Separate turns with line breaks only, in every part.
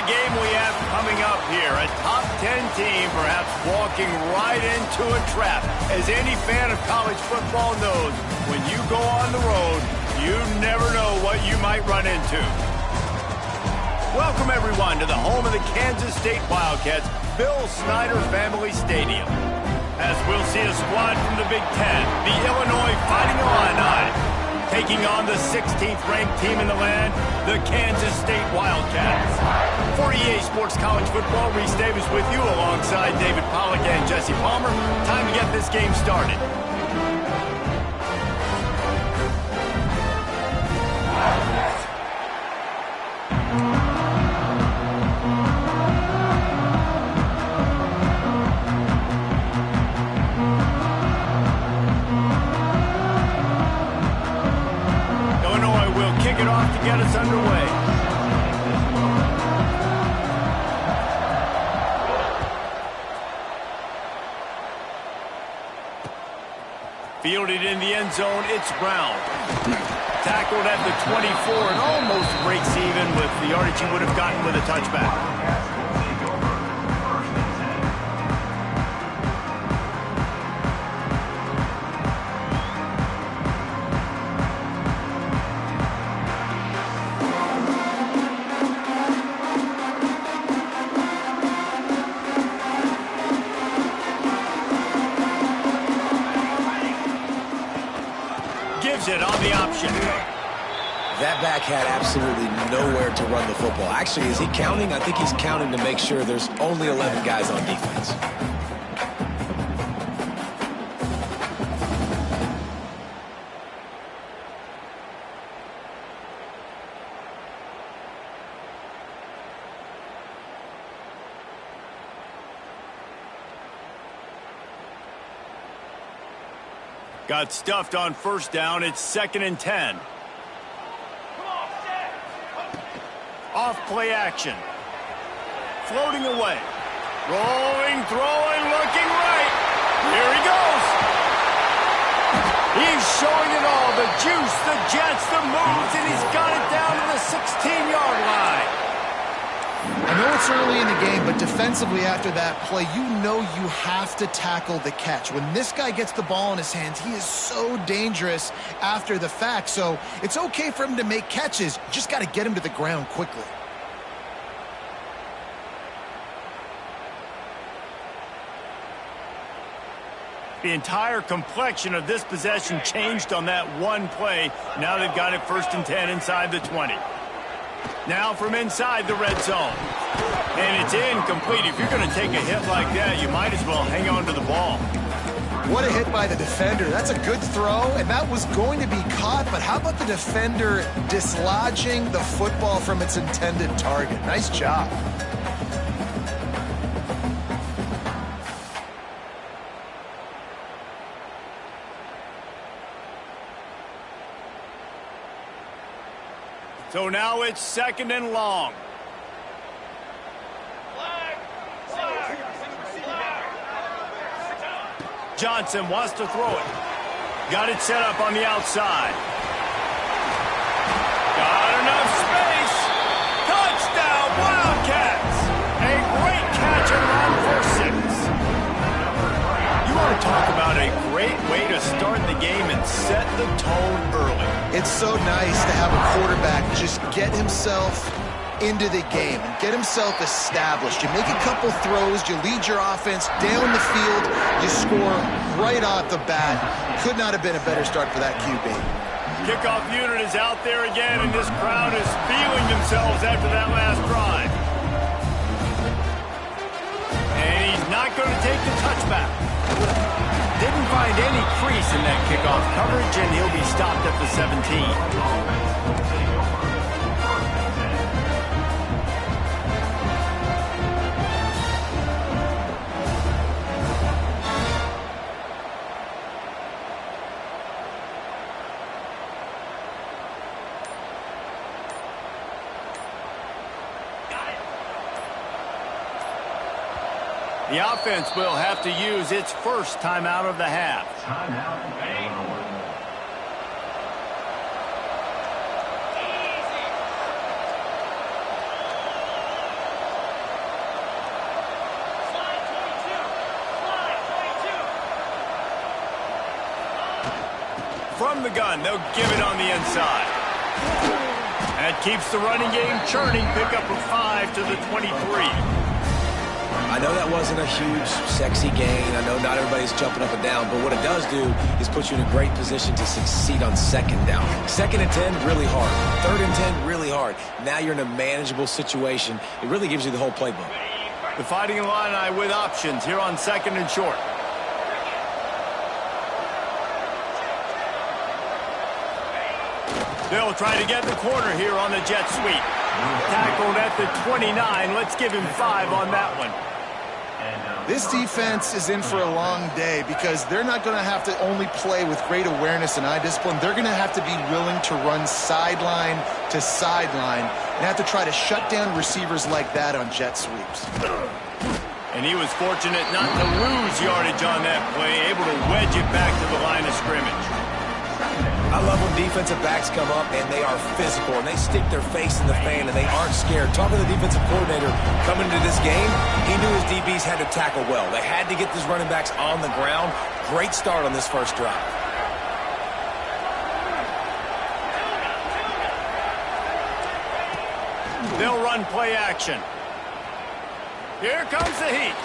a game we have coming up here. A top 10 team perhaps walking right into a trap. As any fan of college football knows, when you go on the road, you never know what you might run into. Welcome, everyone, to the home of the Kansas State Wildcats, Bill Snyder Family Stadium. As we'll see a squad from the Big Ten, the Illinois Fighting Illini, taking on the 16th-ranked team in the land, the Kansas State Wildcats. For EA Sports College Football, Reese Davis with you alongside David Pollack and Jesse Palmer. Time to get this game started. It off to get us underway. Fielded in the end zone, it's Brown. Tackled at the 24 and almost breaks even with the yardage he would have gotten with a touchback. It on the option.
That back had absolutely nowhere to run the football. Actually, is he counting? I think he's counting to make sure there's only 11 guys on defense.
Got stuffed on first down. It's 2nd and 10. Off play action. Floating away. Rolling, throwing, looking right. Here he goes. He's showing it all. The juice, the jets, the moves, and he's got it down to the 16-yard line.
I know it's early in the game, but defensively after that play, you know you have to tackle the catch. When this guy gets the ball in his hands, he is so dangerous after the fact. So it's okay for him to make catches. You just got to get him to the ground quickly.
The entire complexion of this possession changed on that one play. Now they've got it 1st and 10 inside the 20. Now from inside the red zone. And it's incomplete. If you're going to take a hit like that, you might as well hang on to the ball.
What a hit by the defender. That's a good throw, and that was going to be caught. But how about the defender dislodging the football from its intended target? Nice job.
So now it's 2nd and long. Johnson wants to throw it. Got it set up on the outside. Got enough space. Touchdown, Wildcats. A great catch and run for 6. You want to talk about a great way to start the game and set the tone early.
It's so nice to have a quarterback just get himself into the game and get himself established. You make a couple throws, you lead your offense down the field, you score right off the bat. Could not have been a better start for that QB.
Kickoff unit is out there again, and this crowd is feeling themselves after that last drive. And he's not going to take the touchback. Didn't find any crease in that kickoff coverage, and he'll be stopped at the 17. The offense will have to use its first timeout of the half. from the gun. They'll give it on the inside. That keeps the running game churning. Pick up a 5 to the 23.
I know that wasn't a huge, sexy gain. I know not everybody's jumping up and down, but what it does do is put you in a great position to succeed on second down. 2nd and 10, really hard. 3rd and 10, really hard. Now you're in a manageable situation. It really gives you the whole playbook.
The Fighting Illini with options here on 2nd and short. They'll try to get the corner here on the jet sweep. Tackled at the 29. Let's give him 5 on that one.
This defense is in for a long day because they're not going to have to only play with great awareness and eye discipline. They're going to have to be willing to run sideline to sideline and have to try to shut down receivers like that on jet sweeps.
And he was fortunate not to lose yardage on that play, able to wedge it back to the line of scrimmage.
I love when defensive backs come up and they are physical and they stick their face in the fan and they aren't scared. Talking to the defensive coordinator coming into this game, he knew his DBs had to tackle well. They had to get these running backs on the ground. Great start on this first drive.
They'll run play action. Here comes the heat.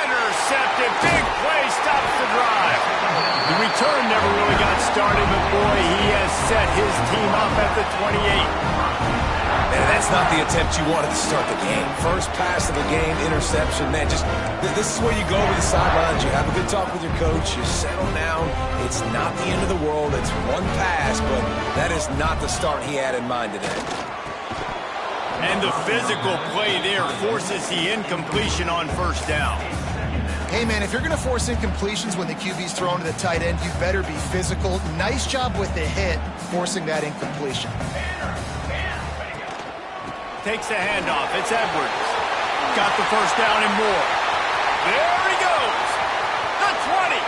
Intercepted. Big play stops the drive. The return never really got started, but boy, he has set his team up at the 28.
Man, that's not the attempt you wanted to start the game. First pass of the game, interception. Man, this is where you go over the sidelines. You have a good talk with your coach. You settle down. It's not the end of the world. It's one pass, but that is not the start he had in mind today.
And the physical play there forces the incompletion on first down.
Hey, man, if you're going to force incompletions when the QB's thrown to the tight end, you better be physical. Nice job with the hit, forcing that incompletion.
Takes the handoff. It's Edwards. Got the first down and more. There he goes. The 20.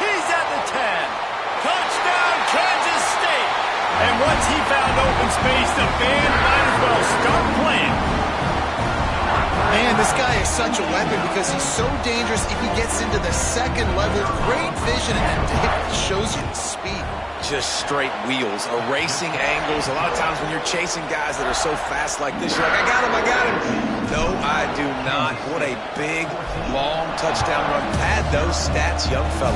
He's at the 10. Touchdown, Kansas State. And once he found open space, the band might as well start playing.
Man, this guy is such a weapon because he's so dangerous if he gets into the second level. Great vision, and it shows you the speed.
Just straight wheels, erasing angles. A lot of times when you're chasing guys that are so fast like this, you're like, I got him. No, I do not. What a big, long touchdown run. Pad those stats, young fella.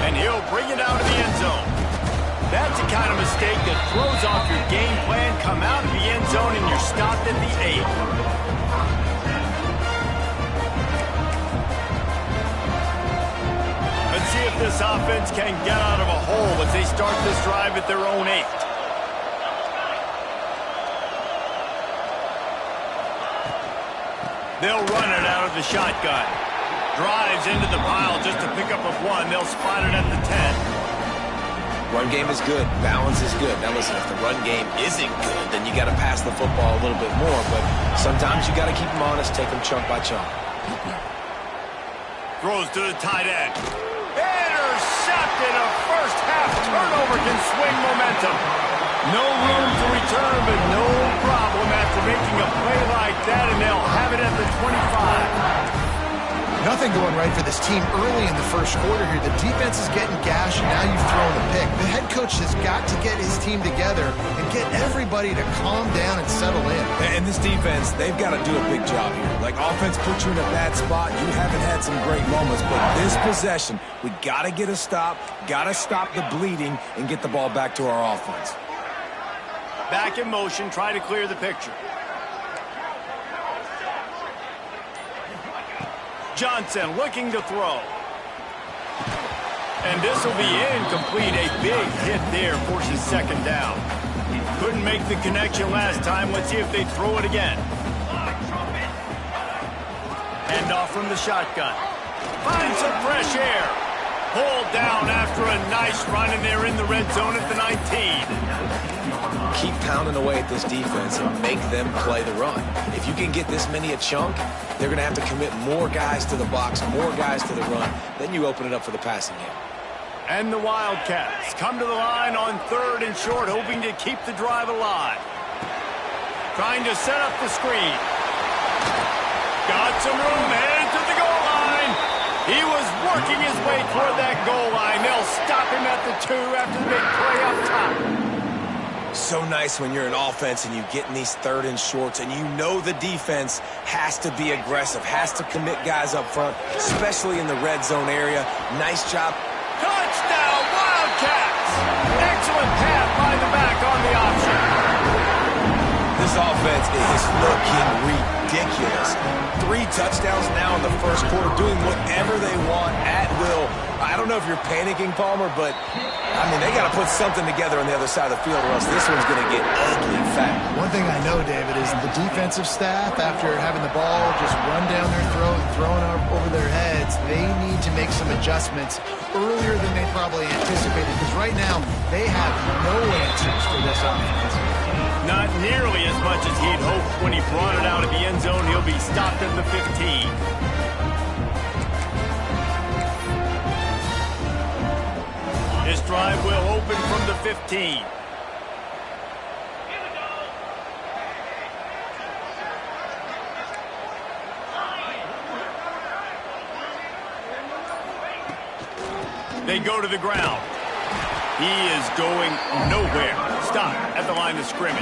And he'll bring it out of the end zone. That's the kind of mistake that throws off your game plan. Come out of the end zone and you're stopped at the 8. Let's see if this offense can get out of a hole as they start this drive at their own 8. They'll run it out of the shotgun. Drives into the pile just to pick up a 1. They'll spot it at the 10.
Run game is good. Balance is good. Now listen, if the run game isn't good, then you got to pass the football a little bit more. But sometimes you got to keep them honest, take them chunk by chunk.
Throws to the tight end. Intercepted. A first half turnover can swing momentum. No room to return, but no problem after making a play like that, and they'll have it at the 25.
Nothing going right for this team early in the first quarter here. The defense is getting gashed, and now you've thrown the pick. The head coach has got to get his team together and get everybody to calm down and settle in.
And this defense, they've got to do a big job here. Like, offense puts you in a bad spot. You haven't had some great moments, but this possession, we got to get a stop, got to stop the bleeding, and get the ball back to our offense.
Back in motion, try to clear the picture. Johnson looking to throw. And this will be incomplete. A big hit there forces second down. Couldn't make the connection last time. Let's see if they throw it again. Hand off from the shotgun. Finds some fresh air. Pulled down after a nice run, and they're in the red zone at the 19.
Keep pounding away at this defense and make them play the run. If you can get this many a chunk, they're going to have to commit more guys to the box, more guys to the run. Then you open it up for the passing game.
And the Wildcats come to the line on 3rd and short, hoping to keep the drive alive. Trying to set up the screen. Got some room, headed to the goal line. He was working his way toward that goal line. They'll stop him at the 2 after the big play up top.
So nice when you're an offense and you get in these 3rd and shorts and you know the defense has to be aggressive, has to commit guys up front, especially in the red zone area. Nice job.
Touchdown, Wildcats! Excellent pass by the back on the option.
This offense is looking ridiculous. 3 touchdowns now in the first quarter, doing whatever they want at will. I don't know if you're panicking, Palmer, but, I mean, they got to put something together on the other side of the field or else this one's going to get ugly fast.
One thing I know, David, is the defensive staff, after having the ball just run down their throat and thrown over their heads, they need to make some adjustments earlier than they probably anticipated, because right now they have no answers for this offense.
Not nearly as much as he'd hoped when he brought it out of the end zone. He'll be stopped at the 15. This drive will open from the 15. They go to the ground. He is going nowhere. Stop at the line of scrimmage.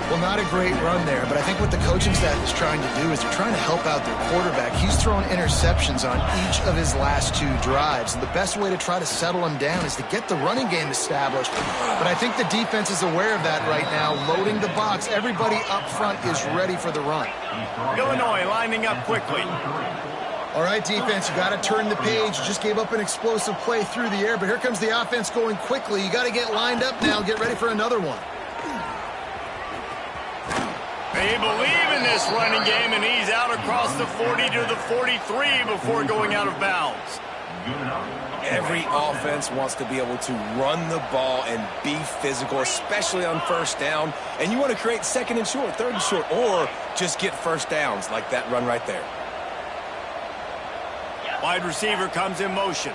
Well, not a great run there, but I think what the coaching staff is trying to do is they're trying to help out their quarterback. He's thrown interceptions on each of his last 2 drives, and the best way to try to settle him down is to get the running game established. But I think the defense is aware of that right now, loading the box. Everybody up front is ready for the run.
Illinois lining up quickly.
All right, defense, you got to turn the page. You just gave up an explosive play through the air, but here comes the offense going quickly. You got to get lined up now, get ready for another one.
They believe in this running game, and he's out across the 40 to the 43 before going out of bounds.
Every offense wants to be able to run the ball and be physical, especially on first down. And you want to create 2nd and short, 3rd and short, or just get first downs like that run right there.
Wide receiver comes in motion.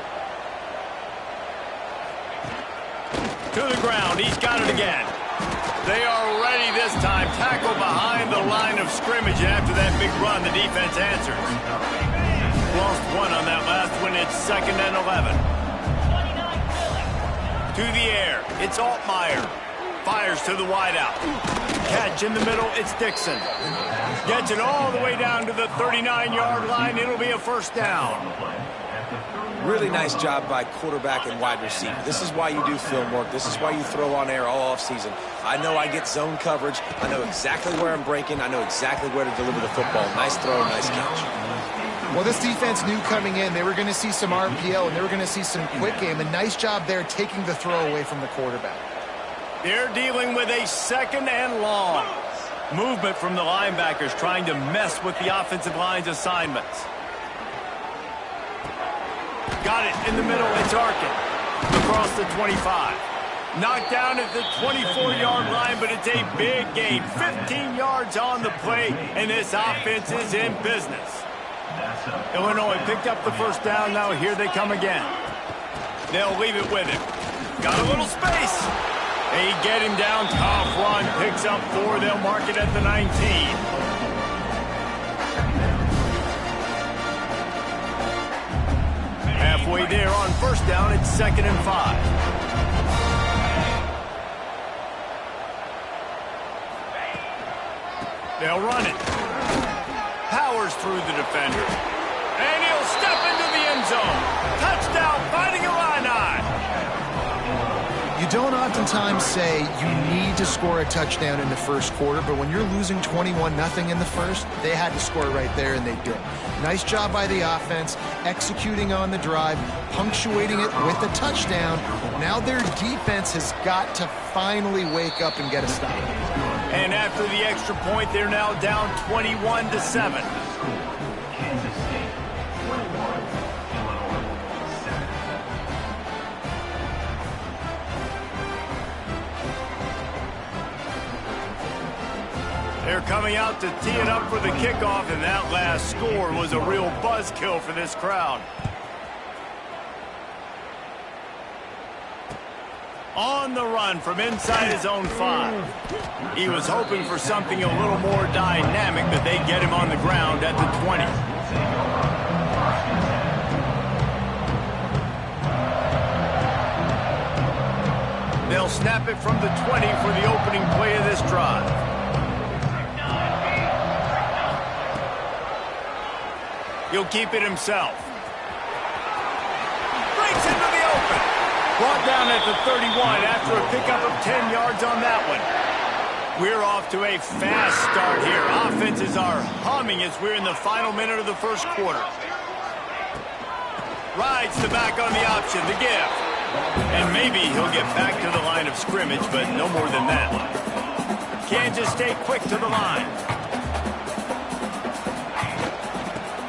To the ground. He's got it again. They are ready this time. Tackle behind the line of scrimmage. And after that big run, the defense answers. Lost 1 on that last one. It's 2nd and 11. To the air. It's Altmaier. Fires to the wideout. Catch in the middle. It's Dixon. Gets it all the way down to the 39-yard line. It'll be a first down.
Really nice job by quarterback and wide receiver. This is why you do film work. This is why you throw on air all offseason. I know I get zone coverage. I know exactly where I'm breaking. I know exactly where to deliver the football. Nice throw, nice catch.
Well, this defense knew coming in they were going to see some RPO and they were going to see some quick game. A nice job there taking the throw away from the quarterback.
They're dealing with a 2nd and long. Movement from the linebackers trying to mess with the offensive line's assignments. Got it in the middle. It's Arkin. Across the 25. Knocked down at the 24-yard line, but it's a big gain. 15 yards on the play, and this offense is in business. Illinois picked up the first down. Now here they come again. They'll leave it with him. Got a little space. They get him down. Tough run. Picks up 4. They'll mark it at the 19. Halfway there on first down, it's 2nd and 5. They'll run it. Powers through the defender. And he'll step into the end zone. Touchdown, Fighting Illini.
You don't oftentimes say you need to score a touchdown in the first quarter, but when you're losing 21-0 in the first, they had to score right there, and they did. Nice job by the offense, executing on the drive, punctuating it with a touchdown. Now their defense has got to finally wake up and get a stop.
And after the extra point, they're now down 21-7. They're coming out to tee it up for the kickoff, and that last score was a real buzzkill for this crowd. On the run from inside his own 5. He was hoping for something a little more dynamic, but they get him on the ground at the 20. they'll snap it from the 20 for the opening play of this drive. He'll keep it himself. Breaks into the open. Brought down at the 31 after a pickup of 10 yards on that one. We're off to a fast start here. Offenses are humming as we're in the final minute of the first quarter. Rides the back on the option, the give. And maybe he'll get back to the line of scrimmage, but no more than that. Kansas State quick to the line.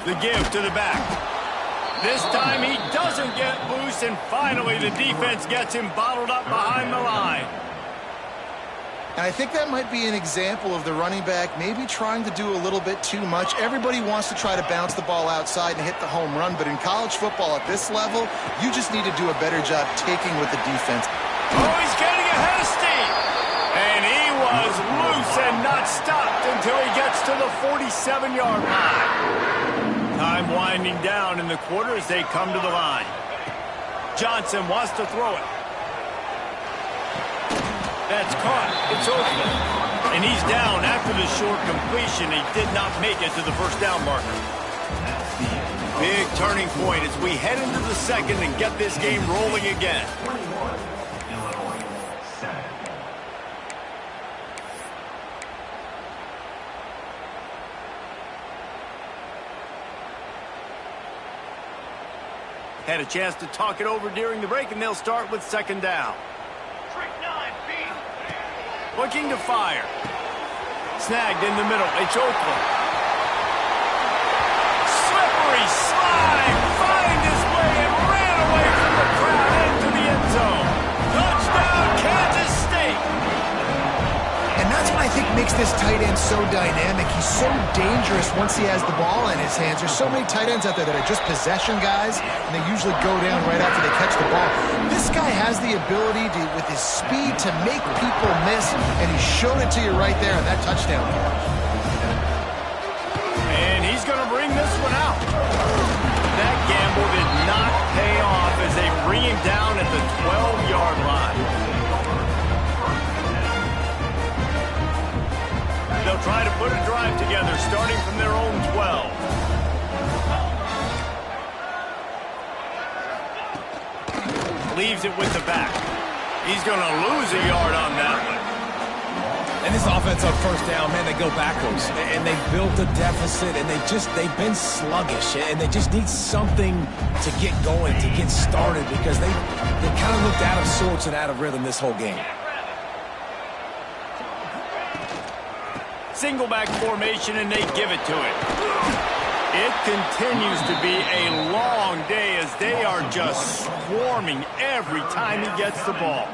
The give to the back. This time he doesn't get loose, and finally the defense gets him bottled up behind the line.
And I think that might be an example of the running back maybe trying to do a little bit too much. Everybody wants to try to bounce the ball outside and hit the home run, but in college football at this level, you just need to do a better job taking with the defense.
Oh, he's getting ahead of steam. And he was loose and not stopped until he gets to the 47-yard line. Time winding down in the quarter as they come to the line. Johnson wants to throw it. That's caught. It's Oakland. And he's down after the short completion. He did not make it to the first down marker. Big turning point as we head into the second and get this game rolling again. Had a chance to talk it over during the break, and they'll start with second down. Looking to fire. Snagged in the middle. It's Oakland. Slippery slide. Find his way and ran away from the crowd into the end zone. Touchdown, Kansas State.
And that's what I think makes this tight end so dynamic. He's so dangerous once he has the ball in his hands. There's so many tight ends out there that are just possession guys, and they usually go down right after they catch the ball. This guy has the ability to, with his speed, to make people miss, and he showed it to you right there on that touchdown catch.
And he's going to bring this one out. That gamble did not pay off as they bring him down at the 12-yard line. They'll try to put a drive together starting from their own 12. Leaves it with the back. He's going to lose a yard on that one.
And this offense on first down, man, they go backwards. And they built a deficit, and they've been sluggish. And they just need something to get going, to get started, because they kind of looked out of sorts and out of rhythm this whole game.
Single back formation, and they give it to it. It continues to be a long day as they are just swarming every time he gets the ball.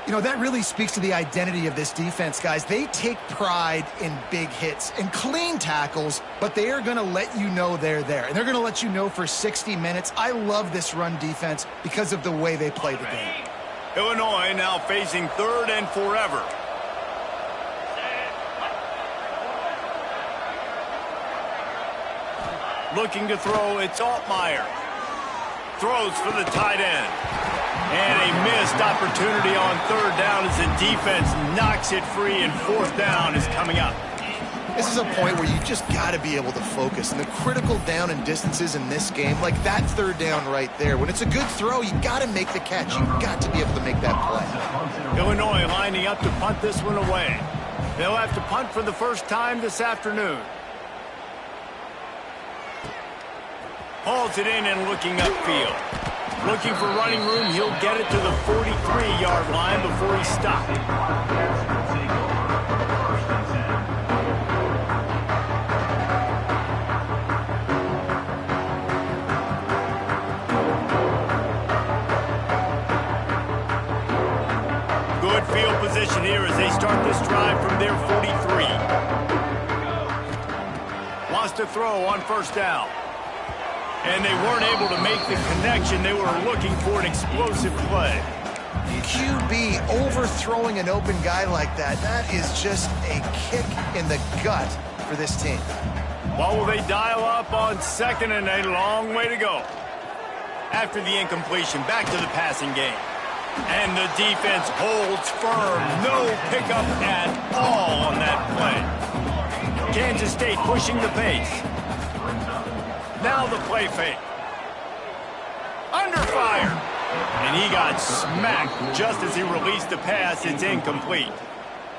You know, that really speaks to the identity of this defense, guys. They take pride in big hits and clean tackles, but they are going to let you know they're there. And they're going to let you know for 60 minutes. I love this run defense because of the way they play the game.
Illinois now facing third and forever. Looking to throw, it's Altmaier. Throws for the tight end. And a missed opportunity on third down as the defense knocks it free, and fourth down is coming up.
This is a point where you just got to be able to focus. And the critical down and distances in this game, like that third down right there, when it's a good throw, you got to make the catch. You've got to be able to make that play.
Illinois lining up to punt this one away. They'll have to punt for the first time this afternoon. Hauls it in and looking upfield. Looking for running room, he'll get it to the 43-yard line before he's stopped. Good field position here as they start this drive from their 43. Wants to throw on first down. And they weren't able to make the connection. They were looking for an explosive play.
QB overthrowing an open guy like that, that is just a kick in the gut for this team.
Well, will they dial up on second, and a long way to go. After the incompletion, back to the passing game. And the defense holds firm. No pickup at all on that play. Kansas State pushing the pace. Now the play fake. Under fire. And he got smacked just as he released the pass. It's incomplete.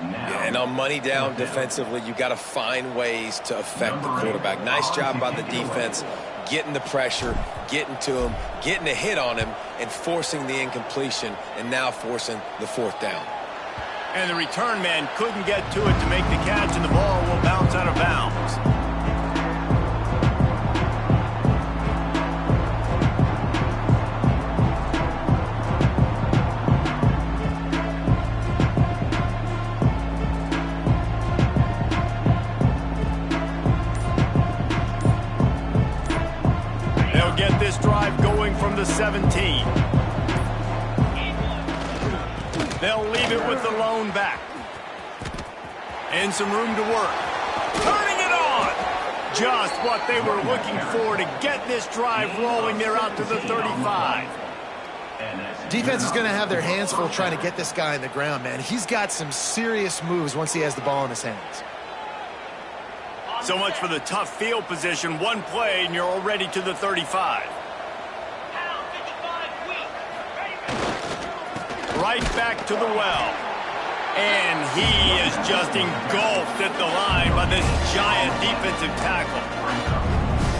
Yeah, and on money down defensively, you got to find ways to affect the quarterback. Nice job by the defense, getting the pressure, getting to him, getting a hit on him, and forcing the incompletion, and now forcing the fourth down.
And the return man couldn't get to it to make the catch, and the ball will bounce out of bounds. Get this drive going from the 17. They'll leave it with the lone back. And some room to work. Turning it on! Just what they were looking for to get this drive rolling. They're out to the 35.
Defense is going to have their hands full trying to get this guy on the ground, man. He's got some serious moves once he has the ball in his hands.
So much for the tough field position. One play, and you're already to the 35. Right back to the well. And he is just engulfed at the line by this giant defensive tackle.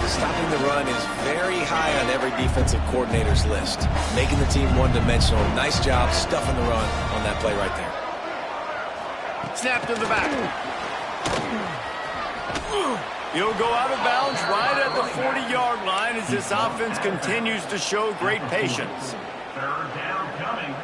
Stopping the run is very high on every defensive coordinator's list. Making the team one-dimensional. Nice job stuffing the run on that play right there.
Snap to the back. He'll go out of bounds right at the 40-yard line as this offense continues to show great patience.
Third down coming.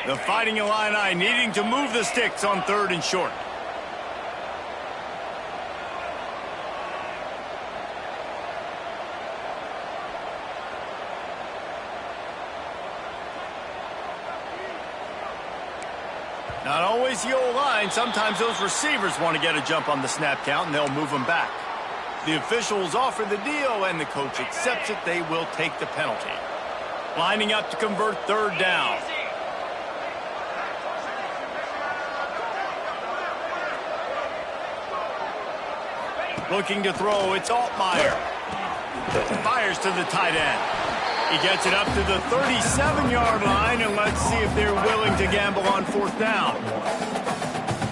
The Fighting Illini needing to move the sticks on 3rd and short. Not always the old line. Sometimes those receivers want to get a jump on the snap count, and they'll move them back. The officials offer the deal, and the coach accepts it. They will take the penalty. Lining up to convert 3rd down. Looking to throw, it's Altmaier. Fires to the tight end. He gets it up to the 37-yard line, and let's see if they're willing to gamble on 4th down.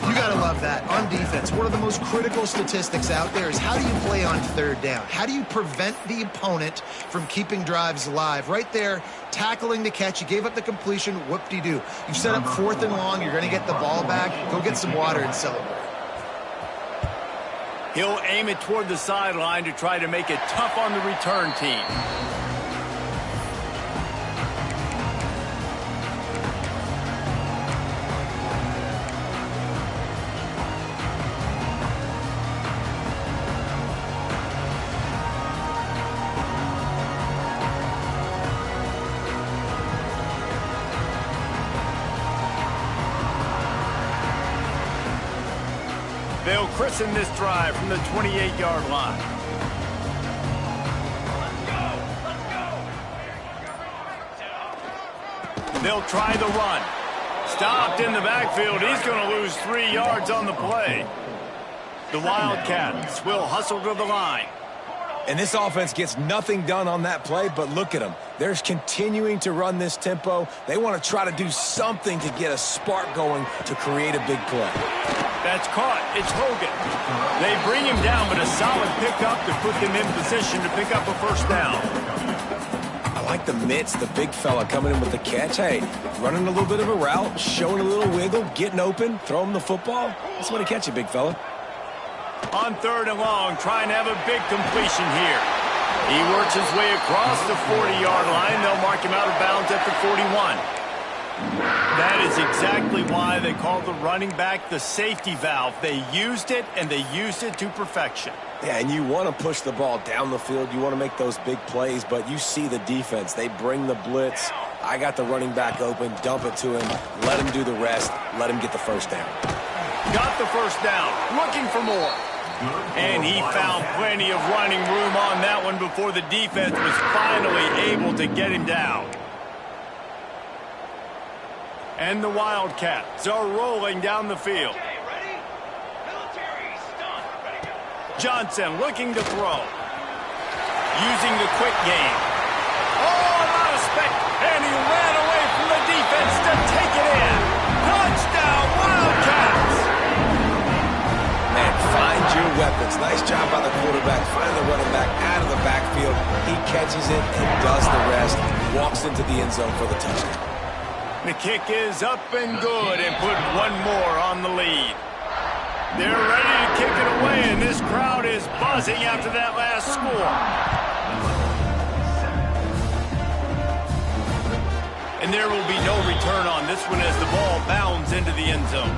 You got to love that. On defense, one of the most critical statistics out there is how do you play on 3rd down? How do you prevent the opponent from keeping drives alive? Right there, tackling the catch. You gave up the completion, whoop-de-doo. You've set up 4th and long. You're going to get the ball back. Go get some water and celebrate.
He'll aim it toward the sideline to try to make it tough on the return team. They'll christen this drive from the 28-yard line. They'll try the run. Stopped in the backfield. He's going to lose 3 yards on the play. The Wildcats will hustle to the line.
And this offense gets nothing done on that play, but look at them. They're continuing to run this tempo. They want to try to do something to get a spark going to create a big play.
That's caught. It's Hogan. They bring him down, but a solid pickup to put them in position to pick up a 1st down.
I like the mitts, the big fella coming in with the catch. Hey, running a little bit of a route, showing a little wiggle, getting open, throw him the football. That's when he catch you, big fella.
On 3rd and long, trying to have a big completion here. He works his way across the 40-yard line. They'll mark him out of bounds at the 41. That is exactly why they call the running back the safety valve. They used it, and they used it to perfection.
Yeah, and you want to push the ball down the field. You want to make those big plays, but you see the defense. They bring the blitz. I got the running back open, dump it to him, let him do the rest, let him get the 1st down.
Got the 1st down, looking for more. And he found plenty of running room on that one before the defense was finally able to get him down. And the Wildcats are rolling down the field. Johnson looking to throw. Using the quick game. Oh, a lot of spec. And he ran away from the defense to take it in. Touchdown, Wildcats!
Man, find your weapons. Nice job by the quarterback, finding the running back out of the backfield. He catches it and does the rest. Walks into the end zone for the touchdown.
The kick is up and good and put one more on the lead. They're ready to kick it away, and this crowd is buzzing after that last score. And there will be no return on this one as the ball bounds into the end zone.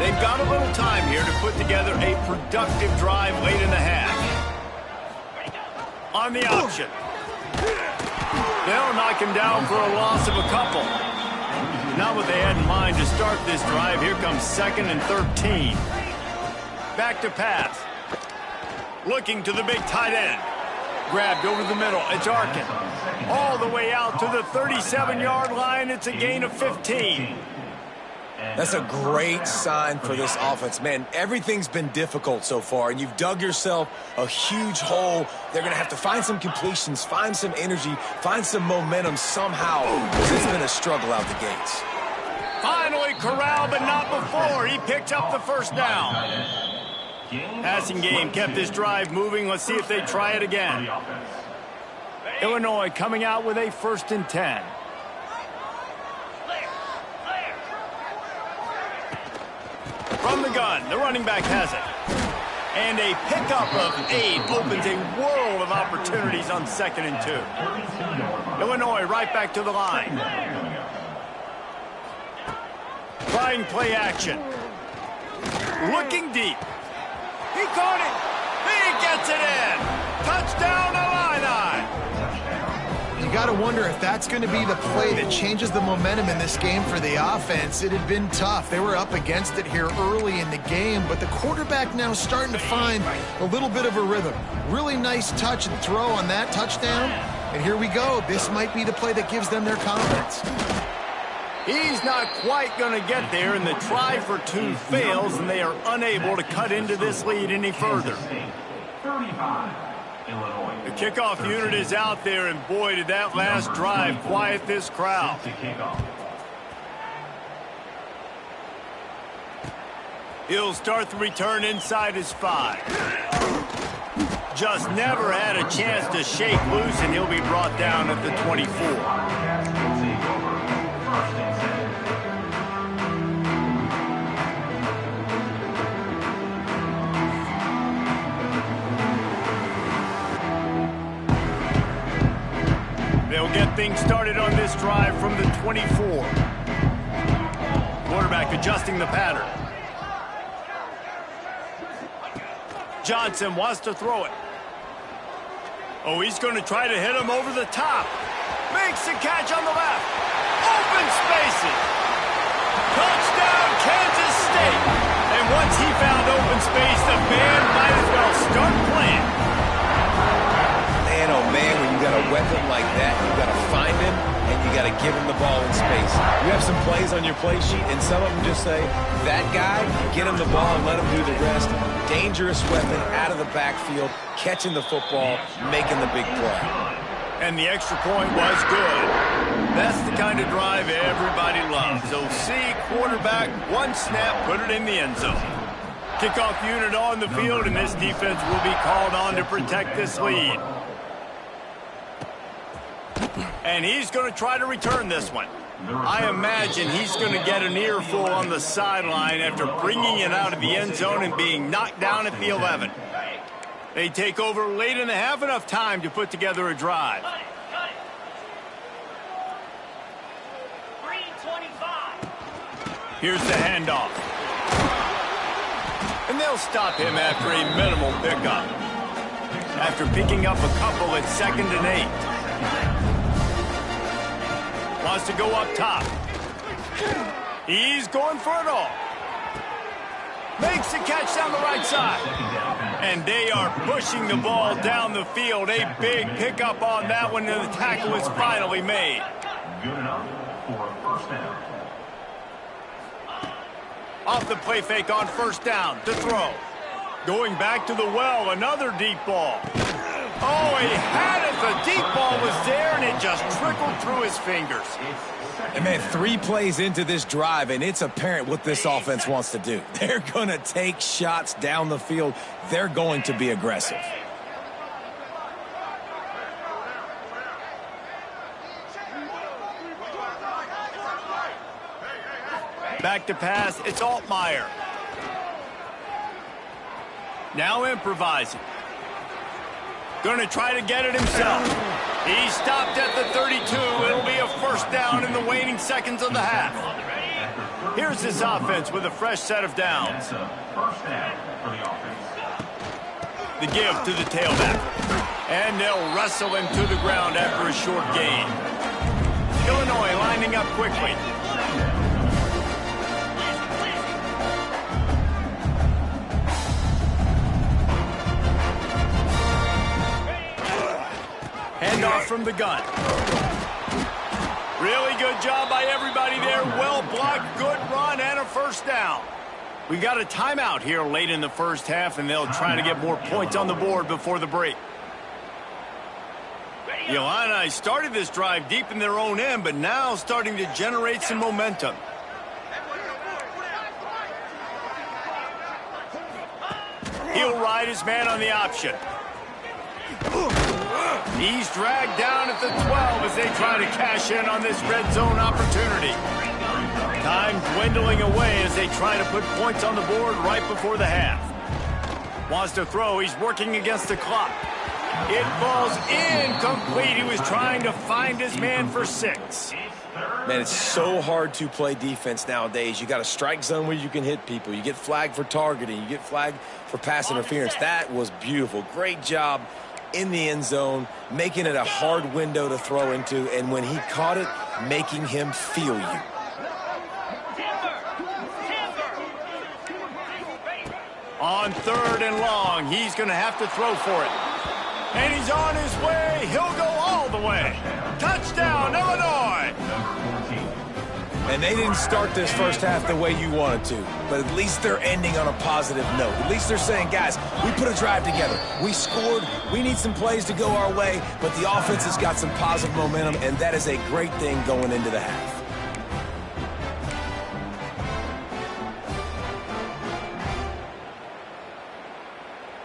They've got a little time here to put together a productive drive late in the half. On the option. They'll knock him down for a loss of a couple. Not what they had in mind to start this drive. Here comes 2nd and 13. Back to pass. Looking to the big tight end. Grabbed over the middle. It's Arkin. All the way out to the 37-yard line. It's a gain of 15.
That's a great sign for this offense. Man, everything's been difficult so far, and you've dug yourself a huge hole. They're going to have to find some completions, find some energy, find some momentum somehow, because it's been a struggle out the gates.
Finally corralled, but not before. He picked up the first down. Passing game kept this drive moving. Let's see if they try it again. Illinois coming out with a 1st and 10. From the gun, the running back has it. And a pickup of 8 opens a world of opportunities on 2nd and 2. Illinois right back to the line. Trying play action. Looking deep. He caught it. He gets it in. Touchdown, Illini.
You got to wonder if that's going to be the play that changes the momentum in this game for the offense. It had been tough. They were up against it here early in the game, but the quarterback now starting to find a little bit of a rhythm. Really nice touch and throw on that touchdown. And here we go. This might be the play that gives them their confidence.
He's not quite going to get there, and the try for 2 fails, and they are unable to cut into this lead any further.
35.
The kickoff unit is out there, and boy, did that last drive quiet this crowd. He'll start the return inside his 5. Just never had a chance to shake loose, and he'll be brought down at the 24. They'll get things started on this drive from the 24. Quarterback adjusting the pattern. Johnson wants to throw it. Oh, he's going to try to hit him over the top. Makes the catch on the left. Open spaces. Touchdown, Kansas State. And once he found open space, the band might as well start playing.
Man, oh man, when you got a weapon like that, you got to find him and you got to give him the ball in space. You have some plays on your play sheet, and some of them just say, that guy, get him the ball and let him do the rest. Dangerous weapon out of the backfield, catching the football, making the big play.
And the extra point was good. That's the kind of drive everybody loves. So see, quarterback, 1 snap, put it in the end zone. Kickoff unit on the field, and this defense will be called on to protect this lead. And he's going to try to return this one. I imagine he's going to get an earful on the sideline after bringing it out of the end zone and being knocked down at the 11. They take over late in the half, enough time to put together a drive. Here's the handoff. And they'll stop him after a minimal pickup. After picking up a couple at 2nd and 8. Wants to go up top. He's going for it all. Makes the catch down the right side. And they are pushing the ball down the field. A big pickup on that one, and the tackle is finally made.
Good enough for a first down.
Off the play fake on first down to throw. Going back to the well, another deep ball. Oh, he had it. The deep ball was there, and it just trickled through his fingers.
And man, 3 plays into this drive, and it's apparent what this offense wants to do. They're going to take shots down the field. They're going to be aggressive.
Back to pass, it's Altmaier. Now improvising. Going to try to get it himself. He stopped at the 32. It'll be a first down in the waning seconds of the half. Here's this offense with a fresh set of downs.
First down for the offense.
The give to the tailback. And they'll wrestle him to the ground after a short gain. Illinois lining up quickly. Handoff from the gun. Really good job by everybody there. Well blocked, good run, and a first down. We got a timeout here late in the first half, and they'll try to get more points on the board before the break. The Illini started this drive deep in their own end, but now starting to generate some momentum. He'll ride his man on the option. He's dragged down at the 12 as they try to cash in on this red zone opportunity. Time dwindling away as they try to put points on the board right before the half. Wants to throw. He's working against the clock. It falls incomplete. He was trying to find his man for 6.
Man, it's so hard to play defense nowadays. You got a strike zone where you can hit people. You get flagged for targeting. You get flagged for pass interference. That was beautiful. Great job in the end zone, making it a hard window to throw into, and when he caught it, making him feel you.
On 3rd and long, he's going to have to throw for it. And he's on his way. He'll go all the way. Touchdown, Illinois!
And they didn't start this first half the way you wanted to, but at least they're ending on a positive note. At least they're saying, guys, we put a drive together. We scored. We need some plays to go our way, but the offense has got some positive momentum, and that is a great thing going into the half.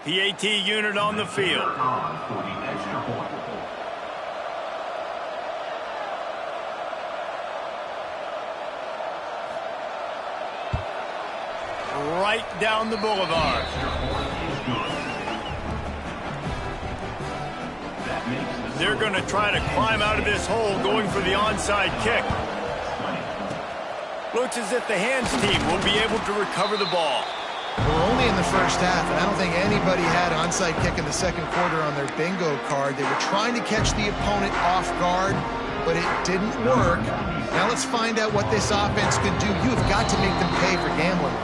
PAT unit on the field. Right down the boulevard. They're going to try to climb out of this hole, going for the onside kick. Looks as if the hands team will be able to recover the ball.
We're only in the first half, and I don't think anybody had onside kick in the second quarter on their bingo card. They were trying to catch the opponent off guard, but it didn't work. Now let's find out what this offense can do. You've got to make them pay for gambling.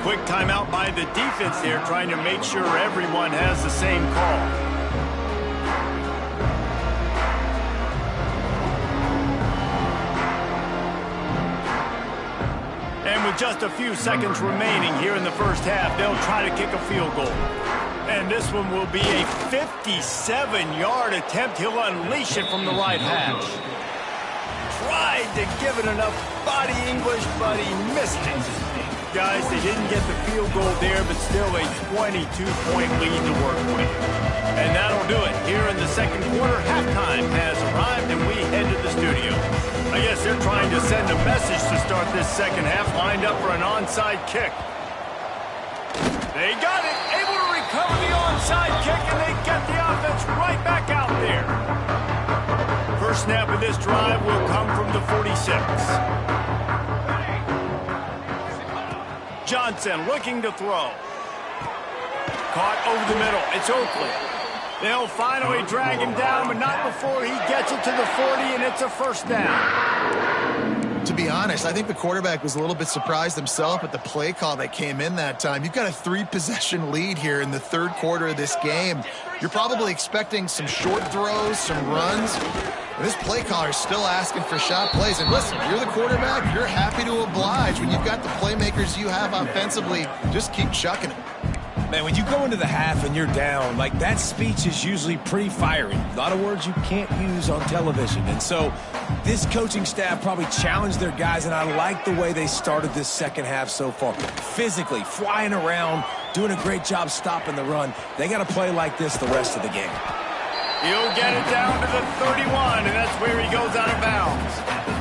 Quick timeout by the defense there, trying to make sure everyone has the same call. And with just a few seconds remaining here in the first half, they'll try to kick a field goal. And this one will be a 57-yard attempt. He'll unleash it from the right hash. Tried to give it enough body English, but he missed it. Guys, they didn't get the field goal there, but still a 22-point lead to work with. And that'll do it. Here in the second quarter, halftime has arrived, and we head to the studio. I guess they're trying to send a message to start this second half, lined up for an onside kick. They got it, able to recover the onside kick, and they get the offense right back out there. First snap of this drive will come from the 46. Johnson looking to throw. Caught over the middle. It's Oakley. They'll finally drag him down, but not before he gets it to the 40, and it's a first down.
To be honest, I think the quarterback was a little bit surprised himself at the play call that came in that time. You've got a 3-possession lead here in the third quarter of this game. You're probably expecting some short throws, some runs. And this play caller is still asking for shot plays. And listen, you're the quarterback, you're happy to oblige. When you've got the playmakers you have offensively, just keep chucking it.
Man, when you go into the half and you're down, like, that speech is usually pretty fiery. A lot of words you can't use on television. And so this coaching staff probably challenged their guys, and I like the way they started this second half so far. Physically, flying around, doing a great job stopping the run. They got to play like this the rest of the game.
He'll get it down to the 31, and that's where he goes out of bounds.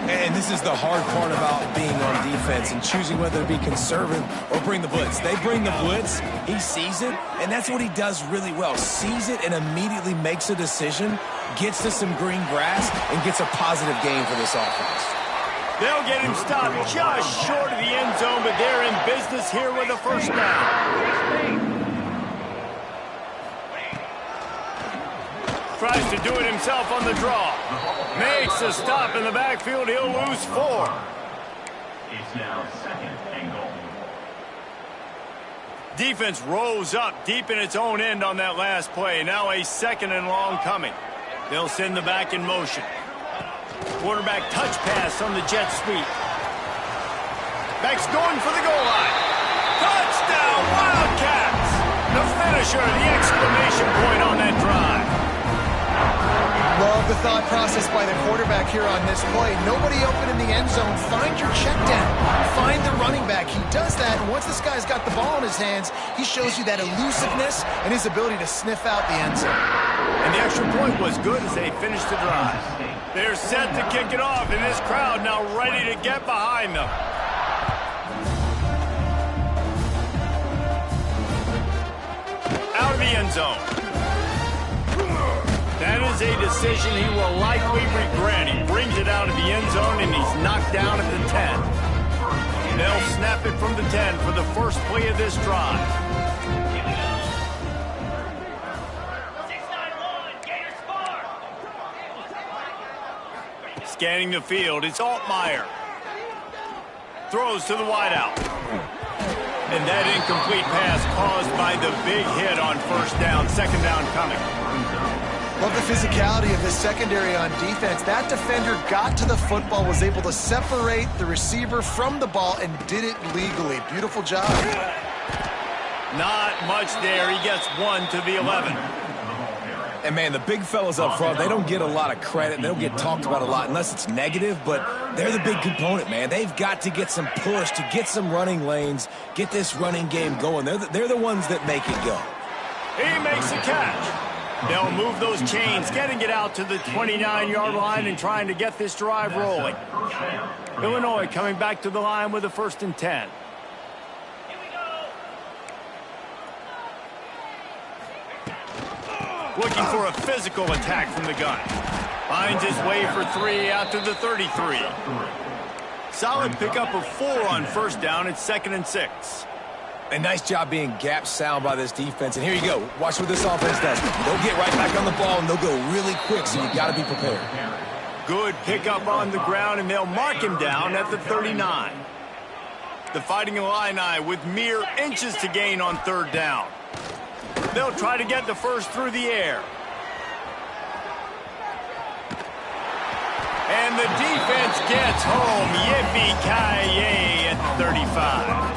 And this is the hard part about being on defense and choosing whether to be conservative or bring the blitz. They bring the blitz, he sees it, and that's what he does really well. Sees it and immediately makes a decision, gets to some green grass, and gets a positive gain for this offense.
They'll get him stopped just short of the end zone, but they're in business here with a first down. Tries to do it himself on the draw. Makes a stop in the backfield. He'll lose 4.
It's now second and goal.
Defense rolls up deep in its own end on that last play. Now a second and long coming. They'll send the back in motion. Quarterback touch pass on the jet sweep. Back's going for the goal line. Touchdown, Wildcats! The finisher, the exclamation point on that drive.
Love the thought process by the quarterback here on this play. Nobody open in the end zone. Find your check down. Find the running back. He does that, and once this guy's got the ball in his hands, he shows you that elusiveness and his ability to sniff out the end zone.
And the extra point was good as they finished the drive. They're set to kick it off, and this crowd now ready to get behind them. Out of the end zone. That is a decision he will likely regret. He brings it out of the end zone, and he's knocked down at the 10. They'll snap it from the 10 for the first play of this drive. Scanning the field, it's Altmaier. Throws to the wideout. And that incomplete pass caused by the big hit on first down. Second down coming.
Love the physicality of this secondary on defense. That defender got to the football, was able to separate the receiver from the ball, and did it legally. Beautiful job.
Not much there. He gets 1 to the 11.
And, man, the big fellas up front, they don't get a lot of credit. They don't get talked about a lot unless it's negative, but they're the big component, man. They've got to get some push, to get some running lanes, get this running game going. They're the ones that make it go.
He makes a catch. They'll move those chains, getting it out to the 29-yard line and trying to get this drive rolling. Illinois coming back to the line with a 1st and 10. Looking for a physical attack from the gun. Finds his way for 3 out to the 33. Solid pickup of 4 on first down. It's 2nd and 6.
A nice job being gap sound by this defense. And here you go. Watch what this offense does. They'll get right back on the ball, and they'll go really quick, so you got to be prepared.
Good pickup on the ground, and they'll mark him down at the 39. The Fighting Illini with mere inches to gain on 3rd down. They'll try to get the first through the air. And the defense gets home. Yippee-ki-yay at 35.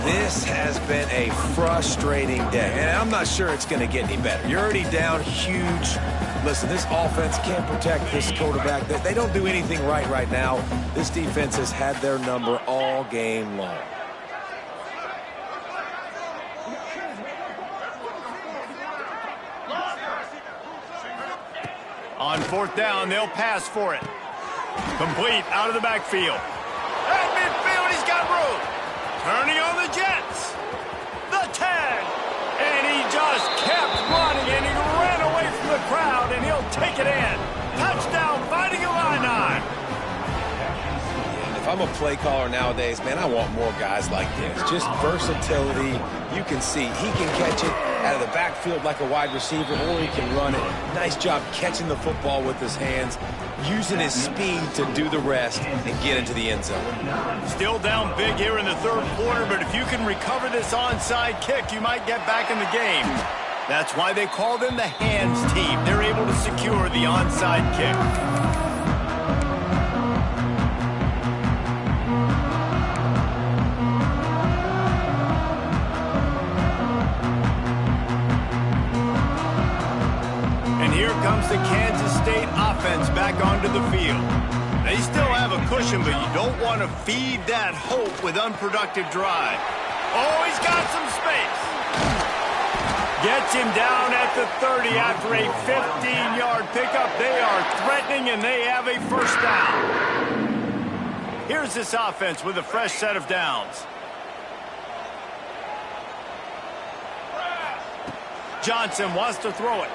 This has been a frustrating day, and I'm not sure it's going to get any better. You're already down huge. Listen, this offense can't protect this quarterback. They don't do anything right now. This defense has had their number all game long.
On 4th down, they'll pass for it. Complete out of the backfield. At midfield, he's got room. Turning on the Jets. The 10. And he just kept running, and he ran away from the crowd, and he'll take it in. Touchdown, Fighting Illini.
If I'm a play caller nowadays, man, I want more guys like this. Just versatility. You can see he can catch it out of the backfield like a wide receiver, or he can run it. Nice job catching the football with his hands, using his speed to do the rest and get into the end zone.
Still down big here in the third quarter, but if you can recover this onside kick, you might get back in the game. That's why they call them the hands team. They're able to secure the onside kick. And here comes the Kansas State offense back onto the field. They still have a cushion, but you don't want to feed that hope with unproductive drive. Oh, he's got some space. Gets him down at the 30 after a 15-yard pickup. They are threatening, and they have a first down. Here's this offense with a fresh set of downs. Johnson wants to throw it.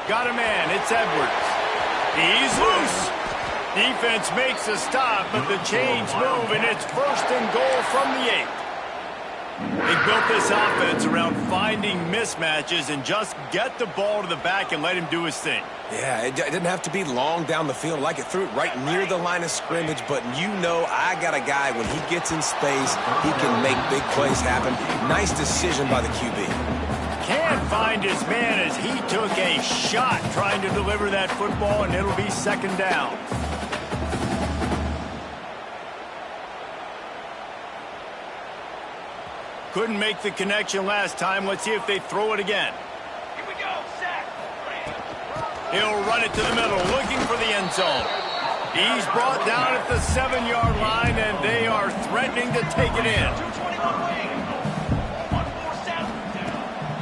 Got a man. It's Edwards. He's loose. Defense makes a stop, but the chains move, and it's 1st and goal from the 8. They built this offense around finding mismatches and just get the ball to the back and let him do his thing.
Yeah, it didn't have to be long down the field. Like it threw it right near the line of scrimmage, but you know I got a guy, when he gets in space, he can make big plays happen. Nice decision by the QB.
Can't find his man as he took a shot trying to deliver that football, and it'll be 2nd down. Couldn't make the connection last time. Let's see if they throw it again. Here we go, sack. He'll run it to the middle, looking for the end zone. He's brought down at the 7-yard line, and they are threatening to take it in.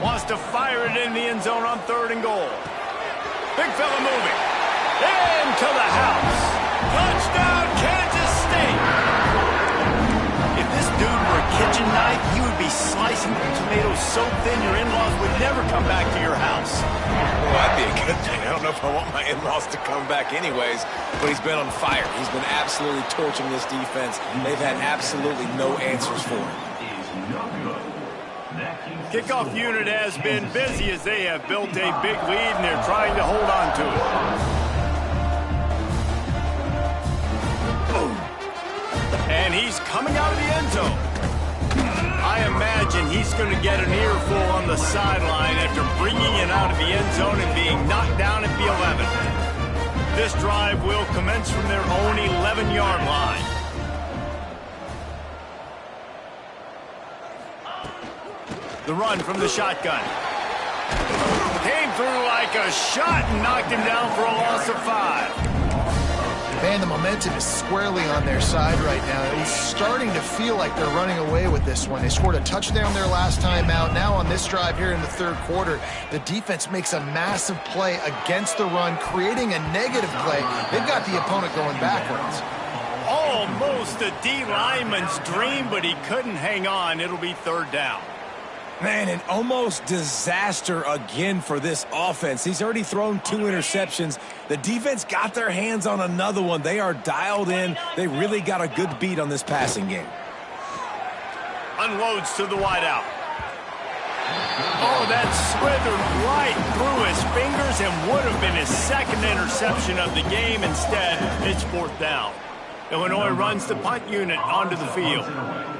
Wants to fire it in the end zone on 3rd and goal. Big fella moving. Into the house. Touchdown, Kansas State. If this dude were a kitchen knife, he would be slicing the tomatoes so thin your in-laws would never come back to your house.
Well, that'd be a good thing. I don't know if I want my in-laws to come back anyways, but he's been on fire. He's been absolutely torching this defense. They've had absolutely no answers for him.
Kickoff unit has been busy as they have built a big lead, and they're trying to hold on to it. And he's coming out of the end zone. I imagine he's going to get an earful on the sideline after bringing it out of the end zone and being knocked down at the 11. This drive will commence from their own 11-yard line. The run from the shotgun. Came through like a shot and knocked him down for a loss of 5.
Man, the momentum is squarely on their side right now. It's starting to feel like they're running away with this one. They scored a touchdown their last time out. Now on this drive here in the 3rd quarter, the defense makes a massive play against the run, creating a negative play. They've got the opponent going backwards.
Almost a D lineman's dream, but he couldn't hang on. It'll be 3rd down.
Man, an almost disaster again for this offense. He's already thrown 2 interceptions. The defense got their hands on another one. They are dialed in. They really got a good beat on this passing game.
Unloads to the wideout. Oh, that slithered right through his fingers and would have been his 2nd interception of the game. Instead, it's 4th down. Illinois runs the punt unit onto the field.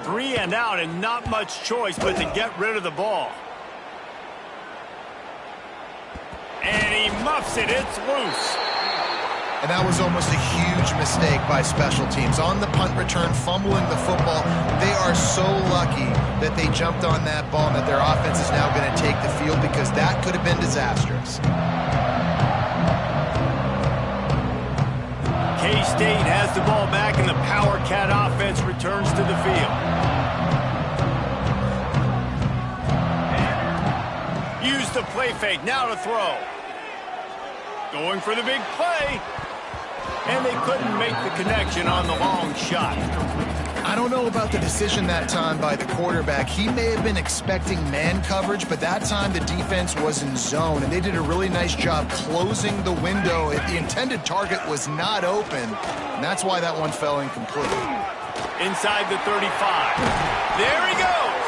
3 and out, and not much choice but to get rid of the ball. And he muffs it. It's loose.
And that was almost a huge mistake by special teams. On the punt return, fumbling the football. They are so lucky that they jumped on that ball and that their offense is now going to take the field, because that could have been disastrous.
K-State has the ball back, and the Power Cat offense returns to the field. Use the play fake, now to throw. Going for the big play. And they couldn't make the connection on the long shot.
I don't know about the decision that time by the quarterback. He may have been expecting man coverage, but that time the defense was in zone, and they did a really nice job closing the window. The intended target was not open, and that's why that one fell incomplete.
Inside the 35. There he goes.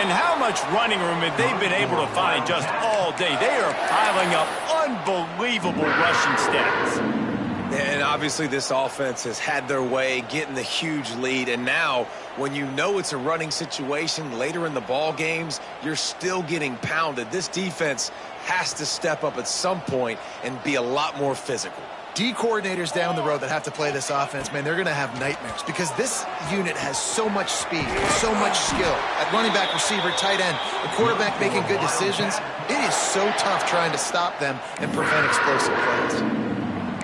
And how much running room have they been able to find just all day? They are piling up unbelievable rushing stats.
And obviously this offense has had their way, getting the huge lead. And now, when you know it's a running situation later in the ball games, you're still getting pounded. This defense has to step up at some point and be a lot more physical.
D coordinators down the road that have to play this offense, man, they're going to have nightmares because this unit has so much speed, so much skill. At running back, receiver, tight end, the quarterback making good decisions. It is so tough trying to stop them and prevent explosive plays.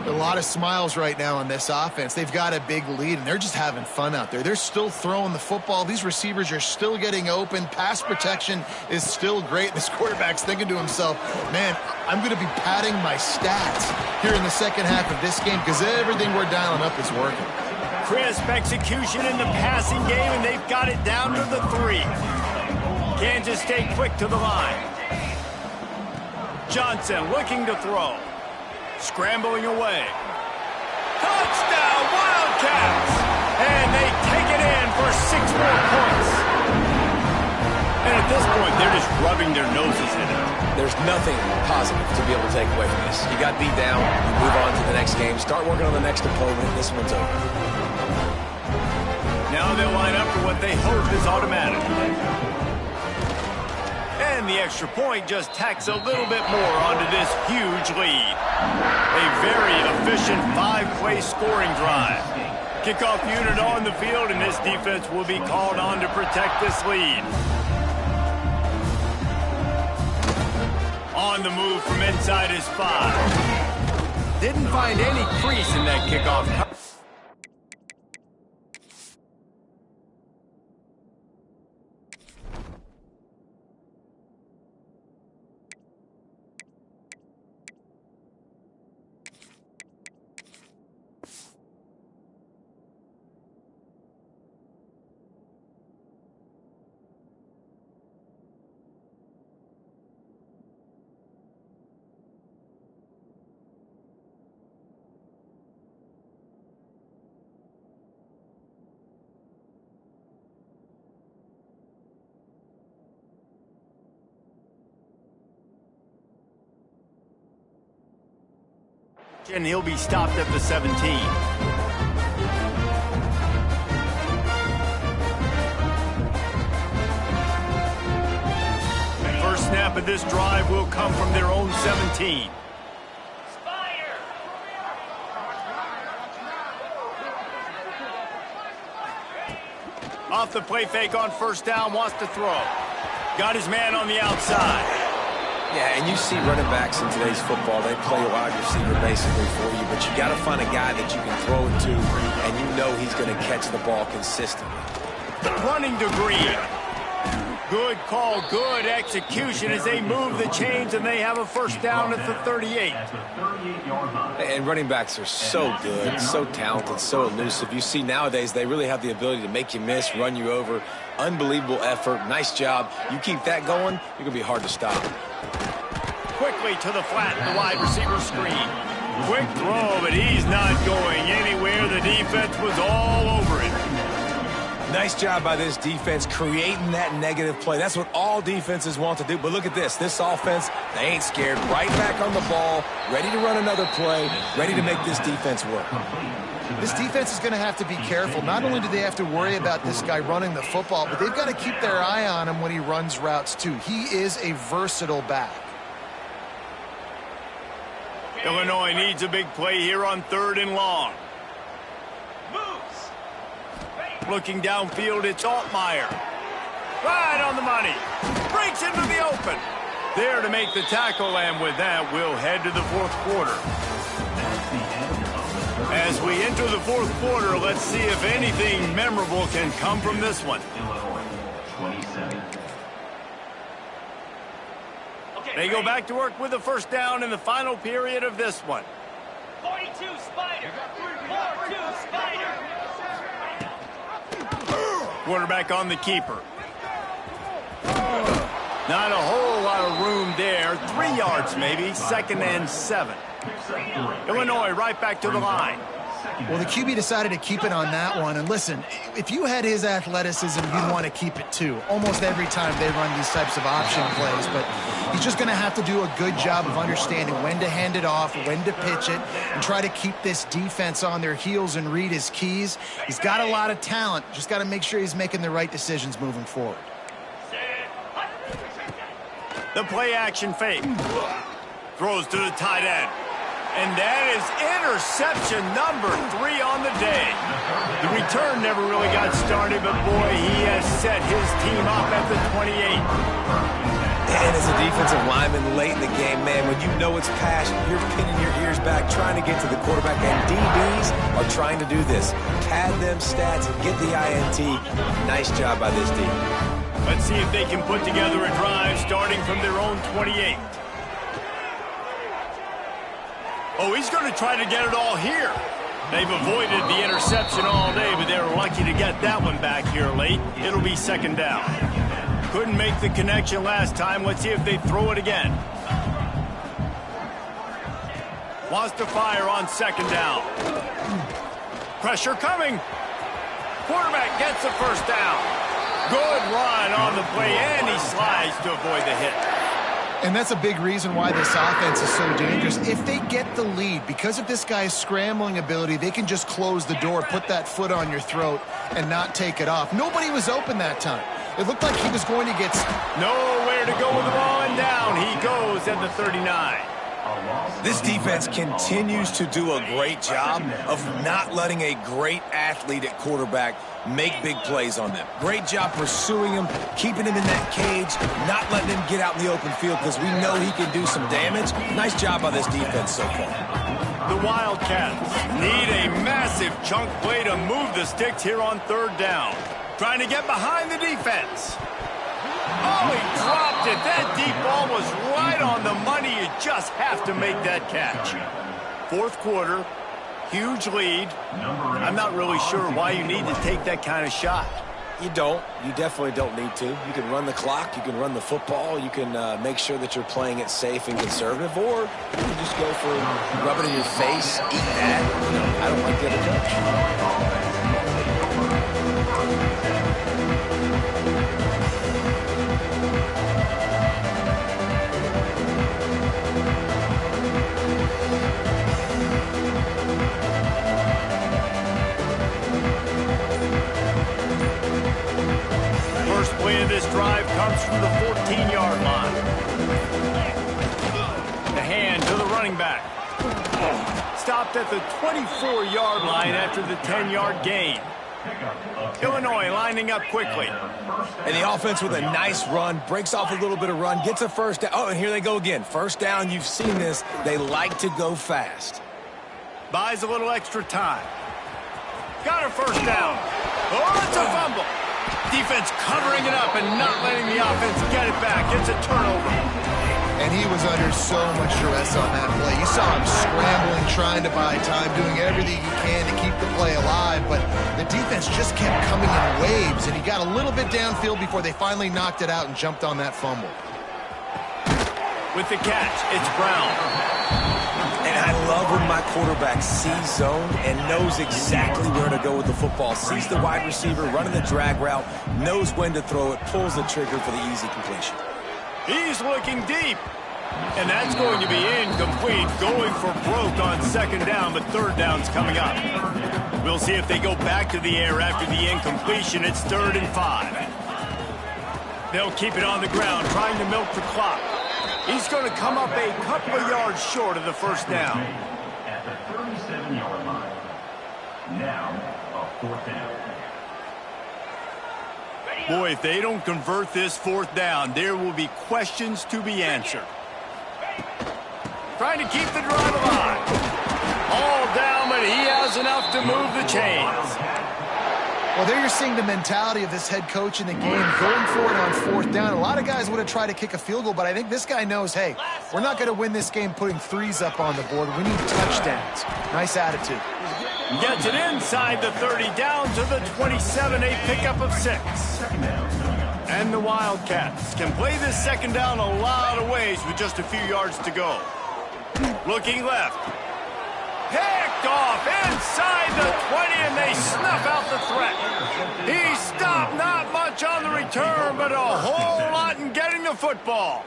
A lot of smiles right now on this offense. They've got a big lead, and they're just having fun out there. They're still throwing the football. These receivers are still getting open. Pass protection is still great. This quarterback's thinking to himself, man, I'm going to be padding my stats here in the second half of this game because everything we're dialing up is working.
Crisp execution in the passing game, and they've got it down to the 3. Kansas State quick to the line. Johnson looking to throw. Scrambling away. Touchdown, Wildcats! And they take it in for 6 more points. And at this point, they're just rubbing their noses in it.
There's nothing positive to be able to take away from this. You got beat down, you move on to the next game, start working on the next opponent. This one's over.
Now they'll line up for what they hope is automatic. And the extra point just tacks a little bit more onto this huge lead. A very efficient 5-play scoring drive. Kickoff unit on the field, and this defense will be called on to protect this lead. On the move from inside his 5. Didn't find any crease in that kickoff. And he'll be stopped at the 17. First snap of this drive will come from their own 17. Off the play fake on first down, wants to throw. Got his man on the outside.
Yeah, and you see running backs in today's football, they play a wide receiver basically for you, but you got to find a guy that you can throw it to, and you know he's going to catch the ball consistently.
Running to Green. Good call, good execution as they move the chains, and they have a first down at the 38.
And running backs are so good, so talented, so elusive. You see nowadays they really have the ability to make you miss, run you over. Unbelievable effort. Nice job. You keep that going, you're going to be hard to stop.
Quickly to the flat, the wide receiver screen. Quick throw, but he's not going anywhere. The defense was all over it.
Nice job by this defense creating that negative play. That's what all defenses want to do. But look at this. This offense, they ain't scared. Right back on the ball, ready to run another play, ready to make this defense work.
This defense is going to have to be careful. Not only do they have to worry about this guy running the football, but they've got to keep their eye on him when he runs routes too. He is a versatile back.
Illinois needs a big play here on 3rd and long. Looking downfield, it's Altmaier. Right on the money. Breaks into the open. There to make the tackle, and with that, we'll head to the 4th quarter. As we enter the 4th quarter, let's see if anything memorable can come from this one. They go back to work with a first down in the final period of this one.
42 Spider. 4-2 Spider.
Quarterback on the keeper. Not a whole lot of room there. 3 yards maybe. 2nd and 7. Illinois right back to the line.
Well, the QB decided to keep it on that one. And listen, if you had his athleticism, you'd want to keep it too. Almost every time they run these types of option plays. But he's just going to have to do a good job of understanding when to hand it off, when to pitch it, and try to keep this defense on their heels and read his keys. He's got a lot of talent. Just got to make sure he's making the right decisions moving forward.
The play action fake. Throws to the tight end. And that is interception number 3 on the day. The return never really got started, but boy, he has set his team up at the 28.
And as a defensive lineman late in the game, man, when you know it's pass, you're pinning your ears back, trying to get to the quarterback. And DBs are trying to do this. Pad them stats, get the INT. Nice job by this D.
Let's see if they can put together a drive starting from their own 28. Oh, he's going to try to get it all here. They've avoided the interception all day, but they're lucky to get that one back here late. It'll be 2nd down. Couldn't make the connection last time. Let's see if they throw it again. Wants to fire on 2nd down. Pressure coming. Quarterback gets the 1st down. Good run on the play, and he slides to avoid the hit.
And that's a big reason why this offense is so dangerous. If they get the lead, because of this guy's scrambling ability, they can just close the door, put that foot on your throat, and not take it off. Nobody was open that time. It looked like he was going to get...
Nowhere to go with the ball, and down he goes at the 39.
This defense continues to do a great job of not letting a great athlete at quarterback make big plays on them. Great job pursuing him, keeping him in that cage, not letting him get out in the open field because we know he can do some damage. Nice job by this defense so far.
The Wildcats need a massive chunk play to move the sticks here on 3rd down. Trying to get behind the defense. Oh, he dropped it. That deep ball was right on the money. You just have to make that catch. 4th quarter, huge lead. I'm not really sure why you need to take that kind of shot.
You don't. You definitely don't need to. You can run the clock. You can run the football. You can make sure that you're playing it safe and conservative. Or you can just go for rub it in your face, eat that. I don't like the other coach.
This drive comes from the 14-yard line. The hand to the running back. Stopped at the 24-yard line after the 10-yard gain. Illinois lining up quickly.
And the offense with a nice run, breaks off a little bit of run, gets a 1st down. Oh, and here they go again. 1st down, you've seen this. They like to go fast.
Buys a little extra time. Got a 1st down. Oh, it's a fumble. Defense covering it up and not letting the offense get it back. It's a turnover.
And he was under so much duress on that play. You saw him scrambling, trying to buy time, doing everything he can to keep the play alive. But the defense just kept coming in waves, and he got a little bit downfield before they finally knocked it out and jumped on that fumble.
With the catch, it's Brown.
And I love when my quarterback sees zone and knows exactly where to go with the football. Sees the wide receiver running the drag route, knows when to throw it, pulls the trigger for the easy completion.
He's looking deep. And that's going to be incomplete. Going for broke on 2nd down, but 3rd down's coming up. We'll see if they go back to the air after the incompletion. It's 3rd and 5. They'll keep it on the ground, trying to milk the clock. He's going to come up a couple of yards short of the 1st down.
At the 37-yard line. Now, a 4th down.
Boy, if they don't convert this 4th down, there will be questions to be answered. Trying to keep the drive alive. All down, but he has enough to move the chains.
Well, there you're seeing the mentality of this head coach in the game, going for it on 4th down. A lot of guys would have tried to kick a field goal, but I think this guy knows, hey, we're not going to win this game putting 3s up on the board. We need touchdowns. Nice attitude.
Gets it inside the 30, down to the 27, a pickup of 6. And the Wildcats can play this second down a lot of ways with just a few yards to go. Looking left. Picked off inside the 20, and they snuff out the threat. He stopped, not much on the return, but a whole lot in getting the football.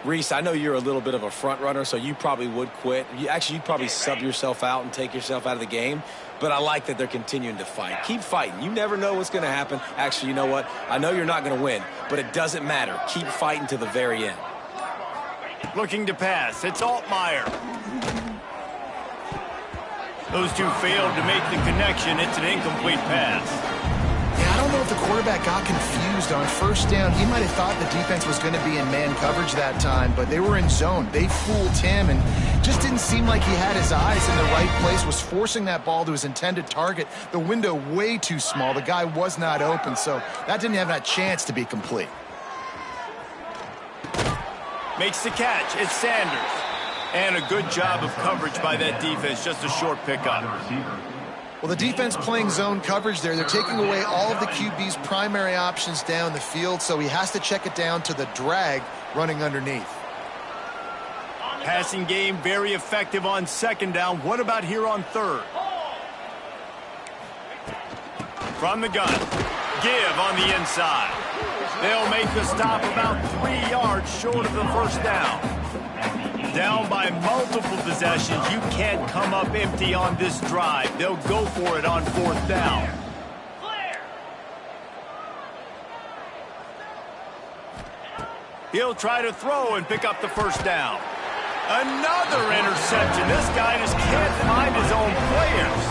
Reese, I know you're a little bit of a front runner, so you probably would quit. You'd probably sub yourself out and take yourself out of the game. But I like that they're continuing to fight. Keep fighting. You never know what's going to happen. Actually, you know what? I know you're not going to win, but it doesn't matter. Keep fighting to the very end.
Looking to pass. It's Altmaier. Those two failed to make the connection. It's an incomplete pass.
Yeah, I don't know if the quarterback got confused on first down. He might have thought the defense was going to be in man coverage that time, but they were in zone. They fooled him and just didn't seem like he had his eyes in the right place, was forcing that ball to his intended target. The window way too small. The guy was not open, so that didn't have that chance to be complete.
Makes the catch. It's Sanders. And a good job of coverage by that defense. Just a short pickup.
Well, the defense playing zone coverage there. They're taking away all of the QB's primary options down the field, so he has to check it down to the drag running underneath.
Passing game very effective on second down. What about here on third? From the gun. Give on the inside. They'll make the stop about 3 yards short of the first down. Down by multiple possessions. You can't come up empty on this drive. They'll go for it on fourth down. He'll try to throw and pick up the first down. Another interception. This guy just can't find his own players.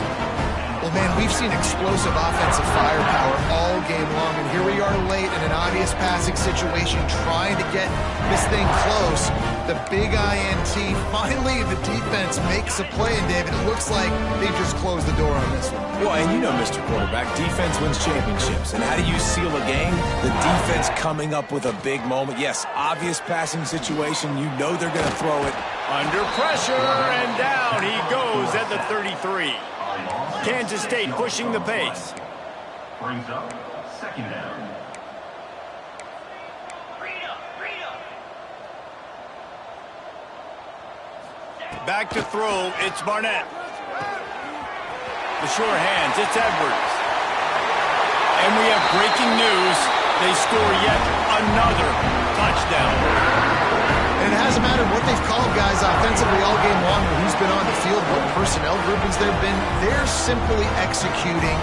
Well, man, we've seen explosive offensive firepower all game long, and here we are late in an obvious passing situation trying to get this thing close. The big INT, finally the defense makes a play, and David, it looks like they just closed the door on this one.
Well, and you know, Mr. Quarterback, defense wins championships. And how do you seal a game? The defense coming up with a big moment. Yes, obvious passing situation. You know they're going to throw it.
Under pressure, and down he goes at the 33. Kansas State pushing the pace.
Brings up second down.
Back to throw, it's Barnett. The sure hands, it's Edwards. And we have breaking news. They score yet another touchdown.
And it hasn't mattered what they've called guys offensively all game long, or who's been on the field, what personnel groupings there have been. They're simply executing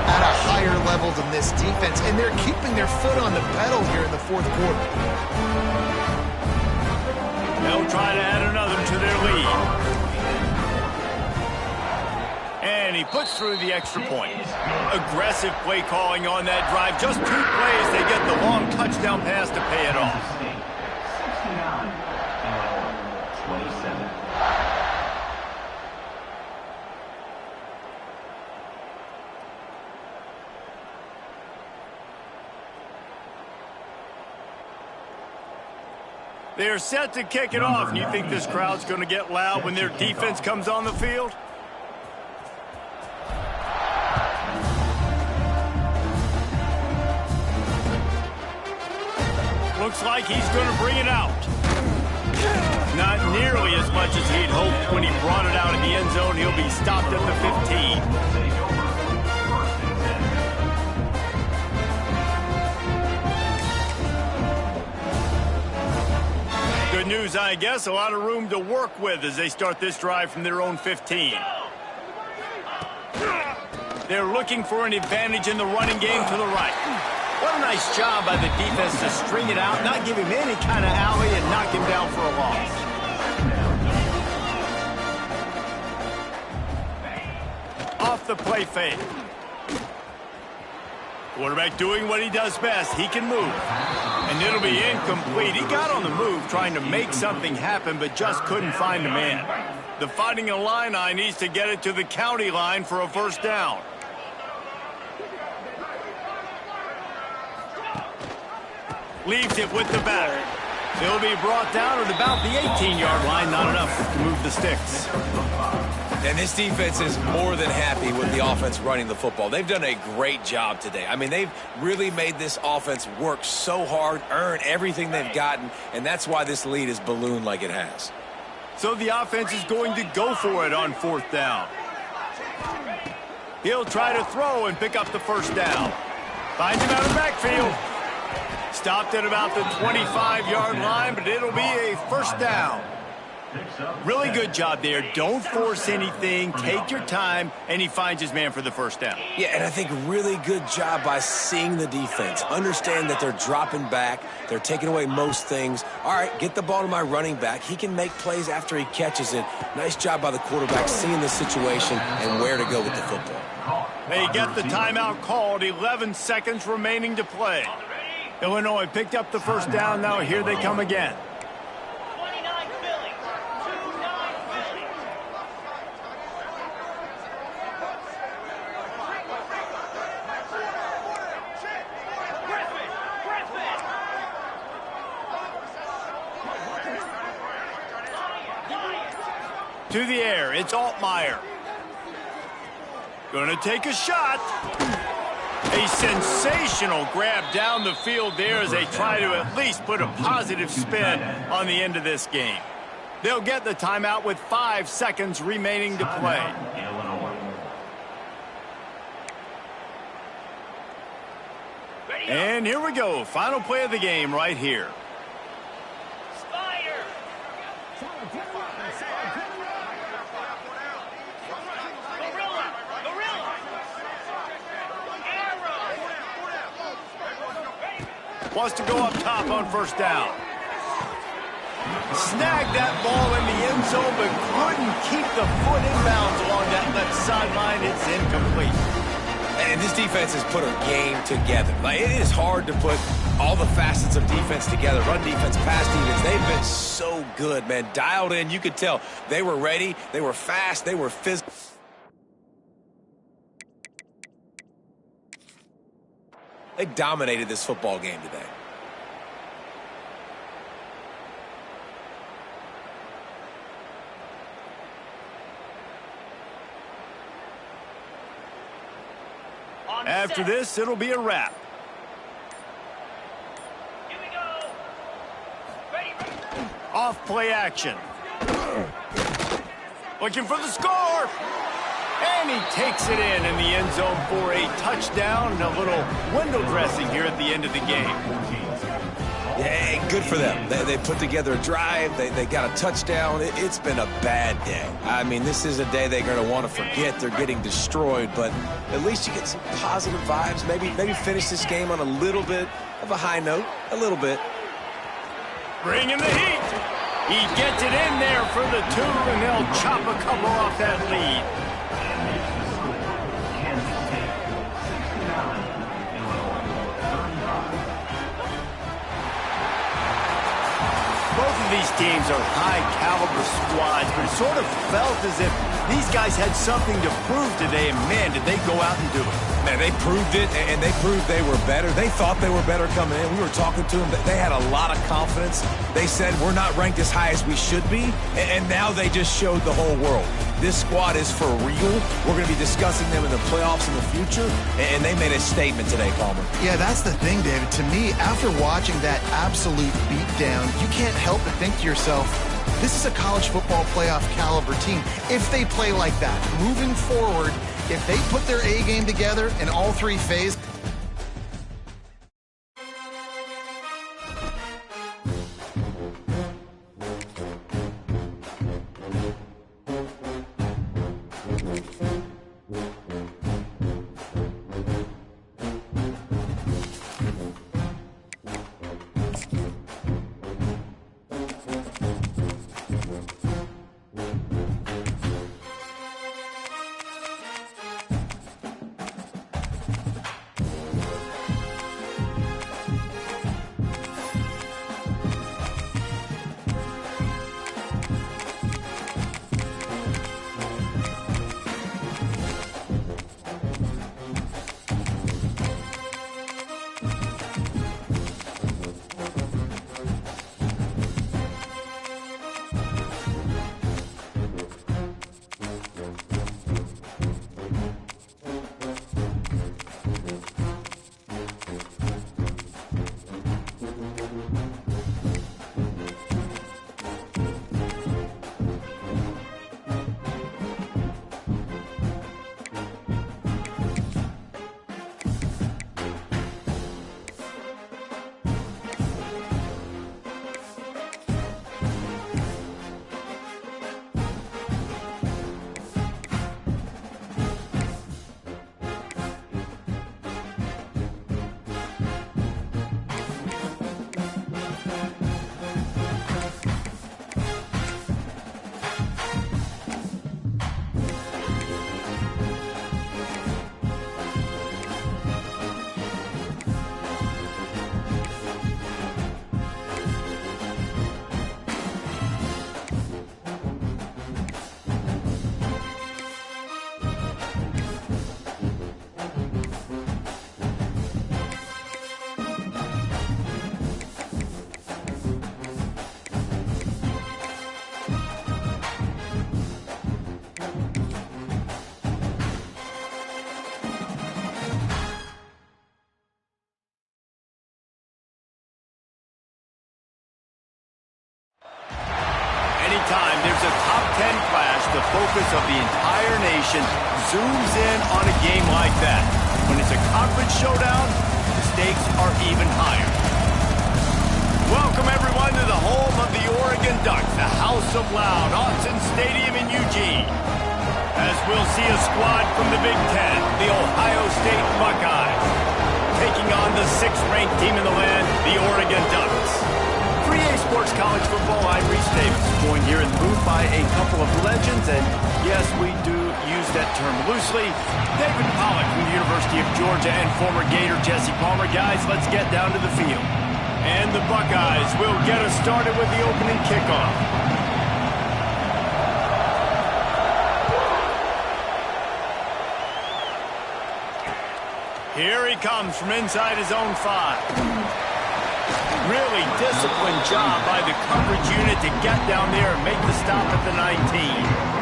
at a higher level than this defense, and they're keeping their foot on the pedal here in the fourth quarter.
They'll try to add another to their lead. And he puts through the extra point. Aggressive play calling on that drive. Just 2 plays, they get the long touchdown pass to pay it off.
27.
They are set to kick it off, and you think this crowd's going to get loud when their defense comes on the field? Looks like he's going to bring it out. Not nearly as much as he'd hoped when he brought it out in the end zone. He'll be stopped at the 15. Good news, I guess. A lot of room to work with as they start this drive from their own 15. They're looking for an advantage in the running game to the right. What a nice job by the defense to string it out, not give him any kind of alley, and knock him down for a loss. Off the play fake. Quarterback doing what he does best. He can move. And it'll be incomplete. He got on the move trying to make something happen, but just couldn't find a man. The Fighting Illini needs to get it to the county line for a first down. Leaves it with the batter. He'll be brought down at about the 18-yard line. Not enough to move the sticks.
And this defense is more than happy with the offense running the football. They've done a great job today. I mean, they've really made this offense work so hard, earn everything they've gotten, and that's why this lead is ballooned like it has.
So the offense is going to go for it on 4th down. He'll try to throw and pick up the first down. Finds him out of the backfield. Stopped at about the 25-yard line, but it'll be a first down. Really good job there. Don't force anything. Take your time, and he finds his man for the first down.
Yeah, and I think really good job by seeing the defense. Understand that they're dropping back. They're taking away most things. All right, get the ball to my running back. He can make plays after he catches it. Nice job by the quarterback seeing the situation and where to go with the football.
They get the timeout called. 11 seconds remaining to play. Illinois picked up the first down. Now here they come again. To the air, it's Altmaier. Gonna take a shot. A sensational grab down the field there as they try to at least put a positive spin on the end of this game. They'll get the timeout with 5 seconds remaining to play. And here we go. Final play of the game right here. Wants to go up top on first down. Snagged that ball in the end zone, but couldn't keep the foot in bounds along that left sideline. It's incomplete.
And this defense has put a game together. Like, it is hard to put all the facets of defense together. Run defense, pass defense. They've been so good, man. Dialed in. You could tell they were ready. They were fast. They were physical. They dominated this football game today.
After this, it'll be a wrap.
Here we go. Ready.
Off play action. Looking for the score. And he takes it in the end zone for a touchdown and a little window dressing here at the end of the game.
Yeah, good for them. They put together a drive. They got a touchdown. It's been a bad day. I mean, this is a day they're going to want to forget. They're getting destroyed, but at least you get some positive vibes. Maybe finish this game on a little bit of a high note. A little bit.
Bringing the heat. He gets it in there for the 2, and they'll chop a couple off that lead. Both of these teams are high-caliber squads, but it sort of felt as if these guys had something to prove today, and man, did they go out and do it.
Man, they proved it, and they proved they were better. They thought they were better coming in. We were talking to them. They had a lot of confidence. They said, we're not ranked as high as we should be, and now they just showed the whole world. This squad is for real. We're going to be discussing them in the playoffs in the future, and they made a statement today, Palmer.
Yeah, that's the thing, David. To me, after watching that absolute beatdown, you can't help but think to yourself, this is a college football playoff caliber team. If they play like that, moving forward, if they put their A game together in all 3 phases,
time there's a top 10 clash, the focus of the entire nation zooms in on a game like that. When it's a conference showdown, the stakes are even higher. Welcome, everyone, to the home of the Oregon Ducks, the House of Loud, Autzen Stadium in Eugene. As we'll see a squad from the Big Ten, the Ohio State Buckeyes, taking on the 6th-ranked team in the land, the Oregon Ducks. For EA Sports College Football, I'm Reese Davis, joined here in the booth by a couple of legends, and yes, we do use that term loosely. David Pollack from the University of Georgia and former Gator Jesse Palmer. Guys, let's get down to the field. And the Buckeyes will get us started with the opening kickoff. Here he comes from inside his own 5. Really disciplined job by the coverage unit to get down there and make the stop at the 19.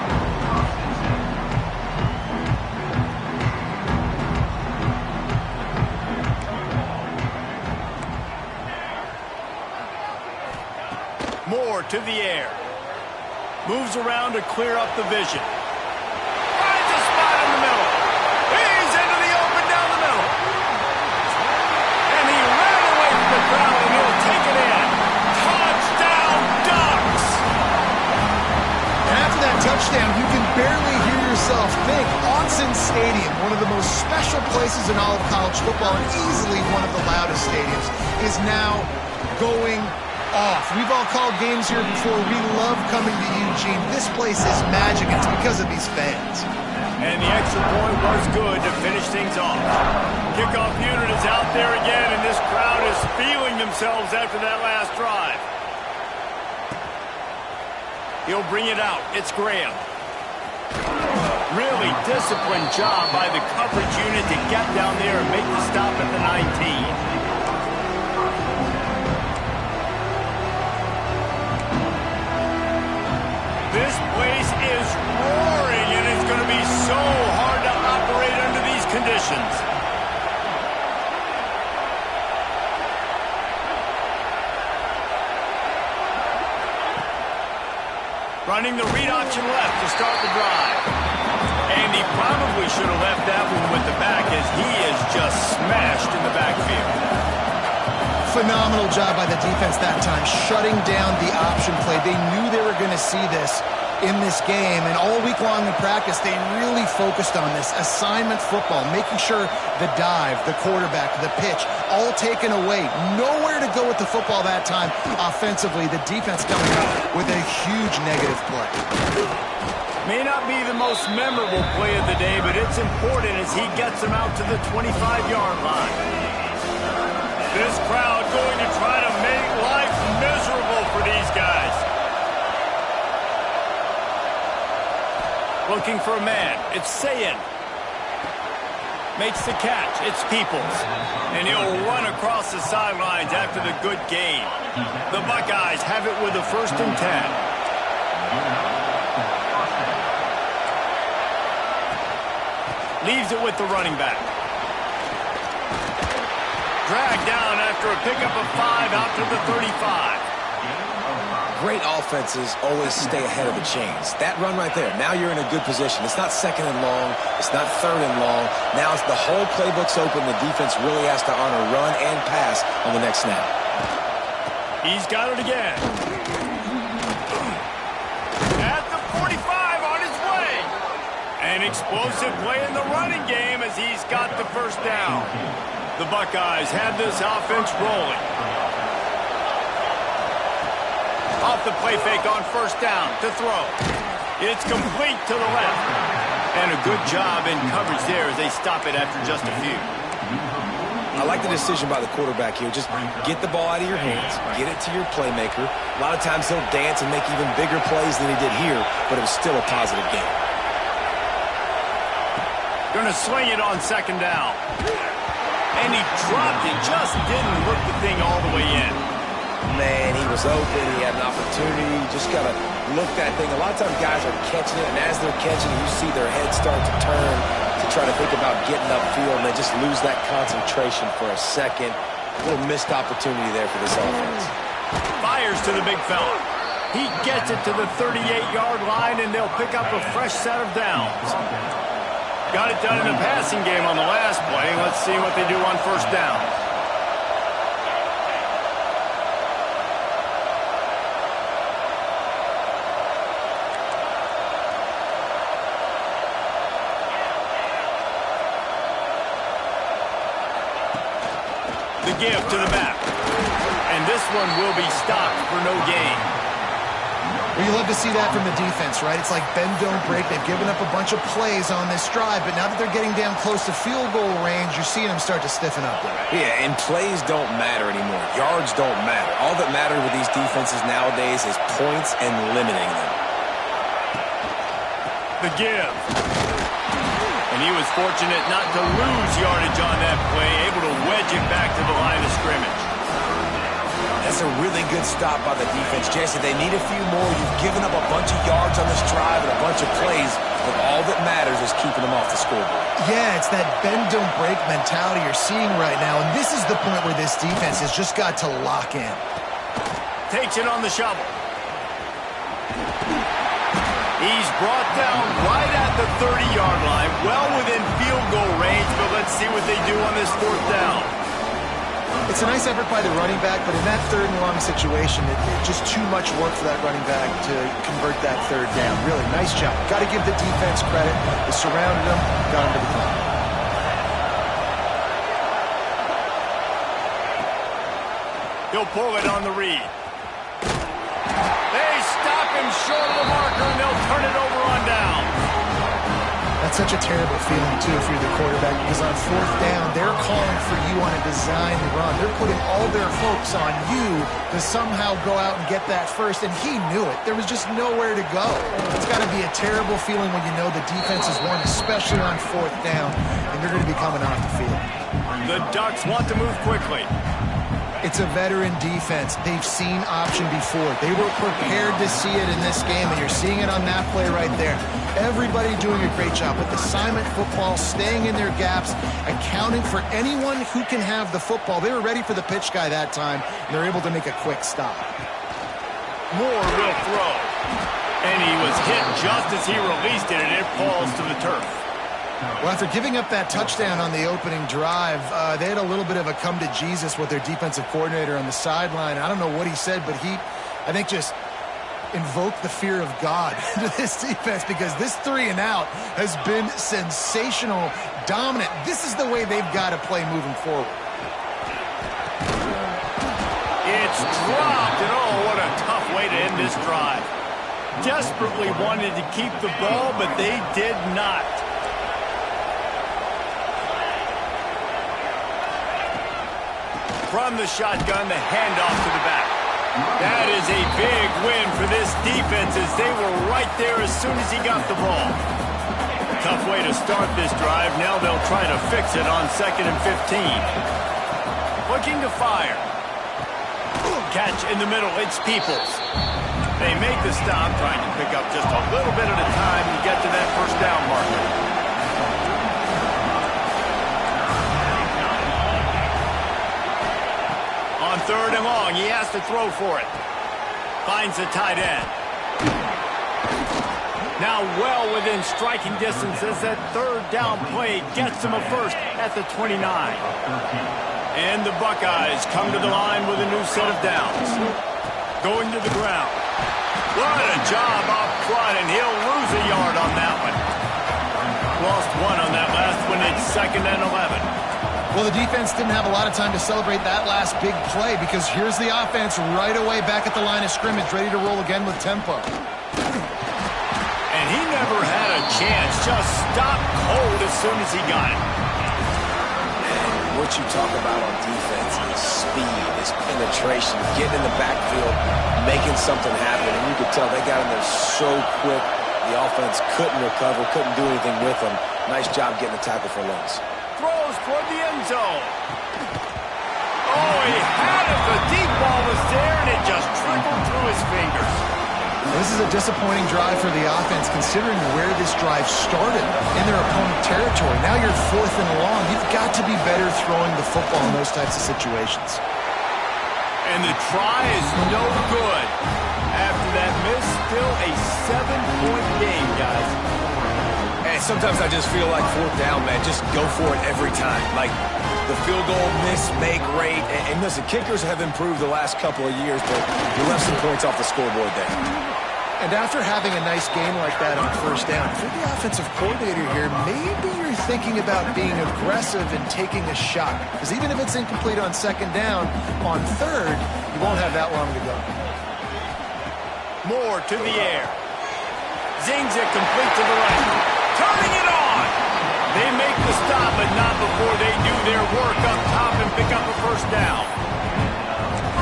Moore to the air. Moves around to clear up the vision. Finds a spot in the middle. He's into the open down the middle. And he ran away from the crowd, and he'll take it in. Touchdown, Ducks!
And after that touchdown, you can barely hear yourself think. Autzen Stadium, one of the most special places in all of college football, and easily one of the loudest stadiums, is now going off. We've all called games here before. We love coming to Eugene. This place is magic. It's because of these fans.
And the extra point was good to finish things off. Kickoff unit is out there again, and this crowd is feeling themselves after that last drive. He'll bring it out. It's Graham. Really disciplined job by the coverage unit to get down there and make the stop at the 19. This place is roaring, and it's going to be so hard to operate under these conditions. Running the read option left to start the drive. And he probably should have left that one with the back, as he is just smashed in the backfield.
Phenomenal job by the defense that time, shutting down the option play. They knew they were going to see this in this game, and all week long in practice, they really focused on this. Assignment football, making sure the dive, the quarterback, the pitch, all taken away. Nowhere to go with the football that time offensively. The defense coming up with a huge negative play.
May not be the most memorable play of the day, but it's important as he gets him out to the 25-yard line. This crowd going to try to make life miserable for these guys. Looking for a man. It's Sayin. Makes the catch. It's Peoples. And he'll run across the sidelines after the good gain. The Buckeyes have it with a 1st and 10. Leaves it with the running back. Dragged down after a pickup of 5 out to the 35.
Great offenses always stay ahead of the chains. That run right there, now you're in a good position. It's not 2nd and long. It's not 3rd and long. Now it's the whole playbook's open. The defense really has to honor run and pass on the next snap.
He's got it again. At the 45 on his way. An explosive play in the running game as he's got the 1st down. The Buckeyes have this offense rolling. Off the play fake on 1st down to throw. It's complete to the left. And a good job in coverage there as they stop it after just a few.
I like the decision by the quarterback here. Just get the ball out of your hands, get it to your playmaker. A lot of times he'll dance and make even bigger plays than he did here, but it was still a positive game.
Going to swing it on 2nd down. And he dropped it, just didn't look the thing all the way in.
Man, he was open, he had an opportunity, just got to look that thing. A lot of times guys are catching it, and as they're catching it, you see their head start to turn to try to think about getting upfield, and they just lose that concentration for a second. A little missed opportunity there for this offense.
Fires to the big fella. He gets it to the 38-yard line, and they'll pick up a fresh set of downs. Got it done in the passing game on the last play. Let's see what they do on first down. The give to the back. And this one will be stopped for no gain.
Well, you love to see that from the defense, right? It's like bend, don't break. They've given up a bunch of plays on this drive, but now that they're getting down close to field goal range, you're seeing them start to stiffen up.
Yeah, and plays don't matter anymore. Yards don't matter. All that matters with these defenses nowadays is points and limiting them.
The give. And he was fortunate not to lose yardage on that play, able to wedge it back to the line of scrimmage.
That's a really good stop by the defense. Jesse, they need a few more. You've given up a bunch of yards on this drive and a bunch of plays, but all that matters is keeping them off the scoreboard.
Yeah, it's that bend, don't break mentality you're seeing right now, and this is the point where this defense has just got to lock in.
Takes it on the shovel. He's brought down right at the 30-yard line, well within field goal range, but let's see what they do on this fourth down.
It's a nice effort by the running back, but in that third and long situation, it's just too much work for that running back to convert that third down. Really, nice job. Got to give the defense credit. They surrounded him, got him to the ground.
He'll pull it on the read. They stop him short of the marker, and they'll turn it over on down.
That's such a terrible feeling, too, if you're the quarterback, because on fourth down, they're calling for you on a design run. They're putting all their hopes on you to somehow go out and get that first, and he knew it. There was just nowhere to go. It's got to be a terrible feeling when you know the defense has won, especially on fourth down, and you're going to be coming off the field.
The Ducks want to move quickly.
It's a veteran defense. They've seen option before. They were prepared to see it in this game, and you're seeing it on that play right there. Everybody doing a great job with assignment football, staying in their gaps, accounting for anyone who can have the football. They were ready for the pitch guy that time, and they're able to make a quick stop.
Moore will throw. And he was hit just as he released it, and it falls to the turf.
Well, after giving up that touchdown on the opening drive, they had a little bit of a come to Jesus with their defensive coordinator on the sideline. I don't know what he said, but he, I think, just invoked the fear of God into this defense, because this 3 and out has been sensational, dominant. This is the way they've got to play moving forward.
It's dropped, and oh, what a tough way to end this drive. Desperately wanted to keep the ball, but they did not. From the shotgun, the handoff to the back. That is a big win for this defense, as they were right there as soon as he got the ball. Tough way to start this drive. Now they'll try to fix it on 2nd and 15. Looking to fire. Catch in the middle. It's Peoples. They make the stop, trying to pick up just a little bit at a time to get to that first down marker. On 3rd and long, he has to throw for it. Finds the tight end. Now well within striking distance as that 3rd down play gets him a first at the 29. And the Buckeyes come to the line with a new set of downs. Going to the ground. What a job up front, and he'll lose a yard on that one. Lost 1 on that last one. It's 2nd and 11.
Well, the defense didn't have a lot of time to celebrate that last big play, because here's the offense right away back at the line of scrimmage, ready to roll again with tempo.
And he never had a chance, just stopped cold as soon as he got it.
And what you talk about on defense is speed, is penetration, getting in the backfield, making something happen. And you could tell they got in there so quick, the offense couldn't recover, couldn't do anything with them. Nice job getting the tackle for loss.
Throws toward the end zone. Oh, he had it. The deep ball was there, and it just trickled through his fingers.
This is a disappointing drive for the offense, considering where this drive started in their opponent territory. Now you're 4th and long. You've got to be better throwing the football in those types of situations.
And the try is no good. After that miss. Still a 7-point game, guys.
And sometimes I just feel like fourth down, man, just go for it every time. Like the field goal miss, make rate. And listen, kickers have improved the last couple of years, but you left some points off the scoreboard there.
And after having a nice game like that on first down, if you're the offensive coordinator here, maybe you're thinking about being aggressive and taking a shot. Because even if it's incomplete on second down, on third, you won't have that long to go.
Moore to the air. Zings it complete to the right. Turning it on! They make the stop, but not before they do their work up top and pick up a first down.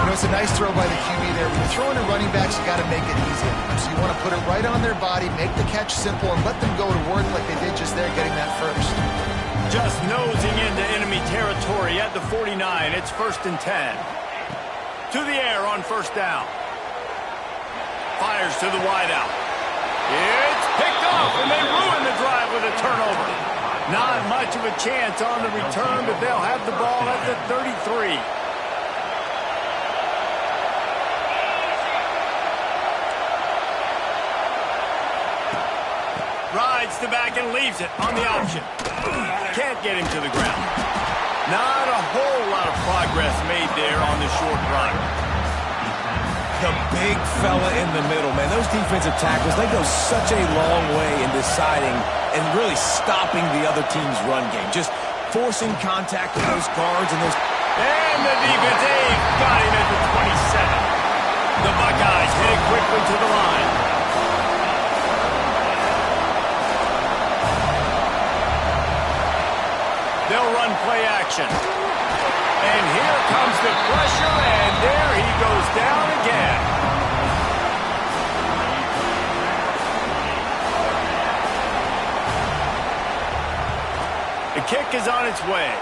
You know, it's a nice throw by the QB there. When you're throwing to running backs, you got to make it easy. So you want to put it right on their body, make the catch simple, and let them go to work like they did just there, getting that first.
Just nosing into enemy territory at the 49. It's 1st and 10. To the air on first down. Fires to the wideout. It's picked off, and they ruin the drive with a turnover. Not much of a chance on the return, but they'll have the ball at the 33. Rides the back and leaves it on the option. Can't get him to the ground. Not a whole lot of progress made there on the short run.
The big fella in the middle, man. Those defensive tackles, they go such a long way in deciding and really stopping the other team's run game. Just forcing contact with those guards and those...
And the defense, they've got him at the 27. The Buckeyes heading quickly to the line. They'll run play action. And here comes the pressure, and there he goes down again. The kick is on its way.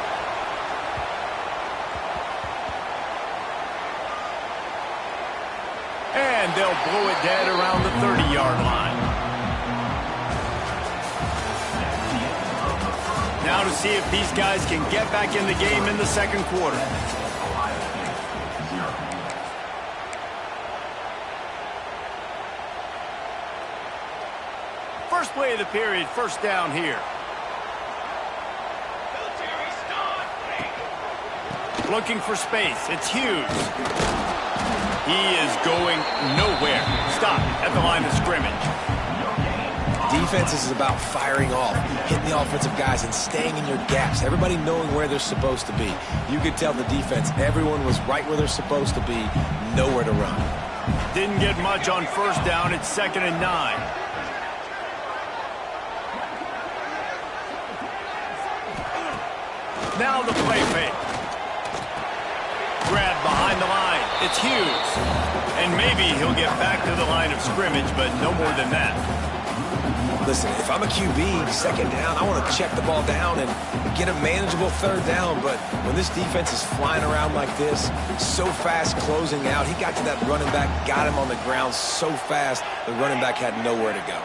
And they'll blow it dead around the 30-yard line. Now to see if these guys can get back in the game in the second quarter. First play of the period, first down here. Looking for space. It's Hughes. He is going nowhere. Stop at the line of scrimmage.
Defense is about firing off, hitting the offensive guys and staying in your gaps. Everybody knowing where they're supposed to be. You could tell the defense, everyone was right where they're supposed to be, nowhere to run.
Didn't get much on first down. It's 2nd and 9. Now the play fake. Grab behind the line. It's Hughes. And maybe he'll get back to the line of scrimmage, but no more than that.
Listen, if I'm a QB, second down, I want to check the ball down and get a manageable third down. But when this defense is flying around like this, so fast closing out, he got to that running back, got him on the ground so fast, the running back had nowhere to go.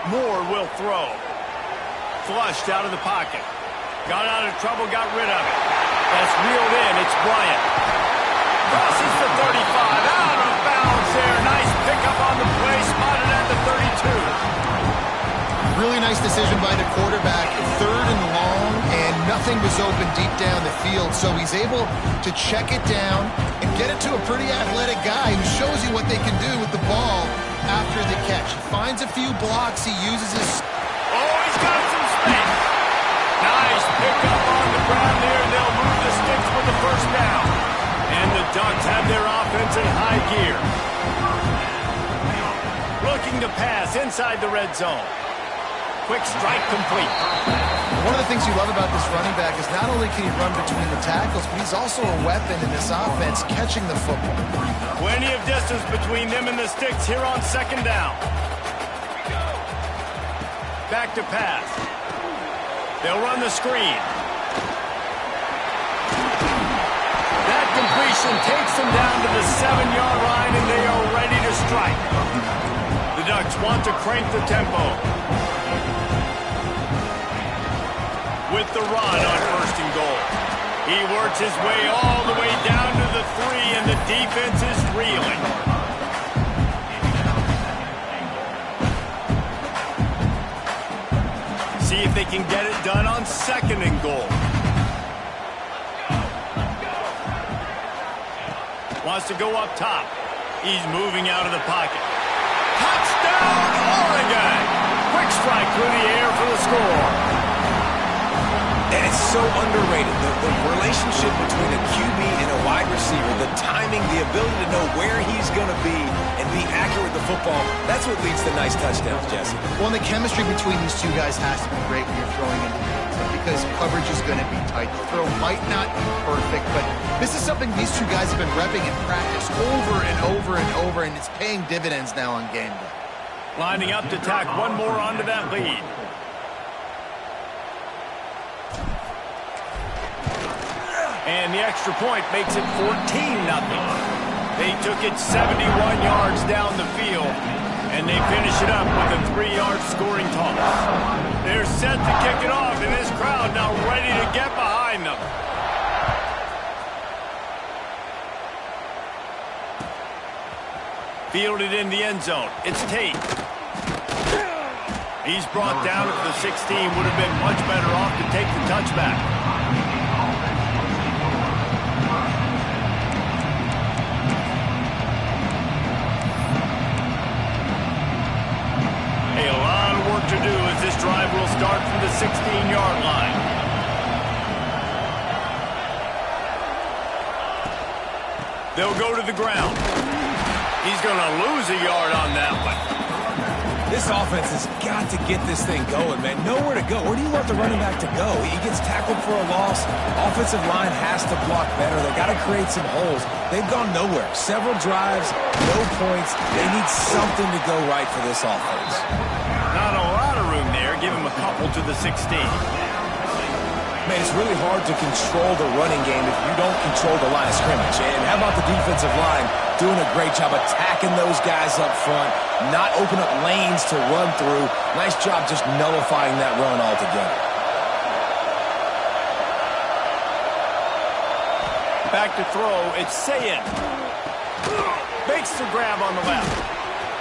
Moore will throw. Flushed out of the pocket. Got out of trouble, got rid of it. That's reeled in. It's Bryant. Crosses the 35. Out of bounds there. Nice pickup on the play. Spotted at the 32.
Really nice decision by the quarterback. 3rd and long, and nothing was open deep down the field. So he's able to check it down and get it to a pretty athletic guy who shows you what they can do with the ball after the catch. He finds a few blocks. He uses his...
Oh, he's got some space. Nice pickup on the ground there. They'll move the sticks for the first down. And the Ducks have their offense in high gear. Looking to pass inside the red zone. Quick strike complete.
One of the things you love about this running back is not only can he run between the tackles, but he's also a weapon in this offense catching the football.
Plenty of distance between them and the sticks here on second down. Back to pass. They'll run the screen. That completion takes them down to the 7-yard line, and they are ready to strike. The Ducks want to crank the tempo. With the run on 1st and goal. He works his way all the way down to the 3, and the defense is reeling. See if they can get it done on 2nd and goal. Wants to go up top. He's moving out of the pocket. Touchdown, Oregon! Quick strike through the air for the score.
And it's so underrated, the relationship between a QB and a wide receiver, the timing, the ability to know where he's going to be and be accurate with the football, that's what leads to nice touchdowns, Jesse.
Well, and the chemistry between these two guys has to be great when you're throwing into the end zone because coverage is going to be tight. The throw might not be perfect, but this is something these two guys have been repping in practice over and over and over, and it's paying dividends now on game day.
Lining up to tack one more onto that lead. And the extra point makes it 14-0. They took it 71 yards down the field, and they finish it up with a 3-yard scoring toss. They're set to kick it off, and this crowd now ready to get behind them. Fielded in the end zone. It's Tate. He's brought down at the 16. Would have been much better off to take the touchback. To do as this drive will start from the 16-yard line. They'll go to the ground. He's going to lose a yard on that one.
This offense has got to get this thing going, man. Nowhere to go. Where do you want the running back to go? He gets tackled for a loss. Offensive line has to block better. They've got to create some holes. They've gone nowhere. Several drives, no points. They need something to go right for this offense.
Not a lot of room there. Give him a couple to the 16.
Man, it's really hard to control the running game if you don't control the line of scrimmage. And how about the defensive line doing a great job attacking those guys up front, not open up lanes to run through. Nice job just nullifying that run altogether.
Back to throw. It's Sayin. Makes the grab on the left.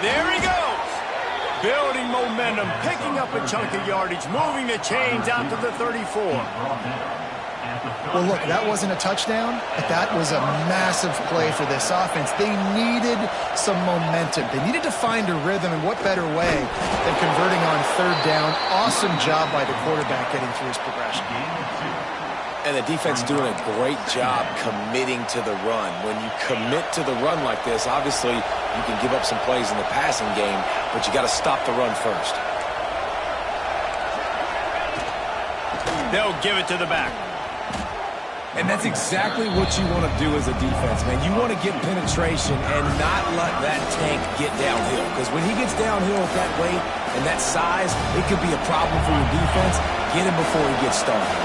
There he goes. Building momentum, picking up a chunk of yardage, moving the chains out to the 34.
Well, look, that wasn't a touchdown, but that was a massive play for this offense. They needed some momentum. They needed to find a rhythm, and what better way than converting on 3rd down. Awesome job by the quarterback getting through his progression.
And the defense doing a great job committing to the run. When you commit to the run like this, obviously you can give up some plays in the passing game, but you got to stop the run first.
They'll give it to the back.
And that's exactly what you want to do as a defense, man. You want to get penetration and not let that tank get downhill. Because when he gets downhill at that weight and that size, it could be a problem for your defense. Get him before he gets started.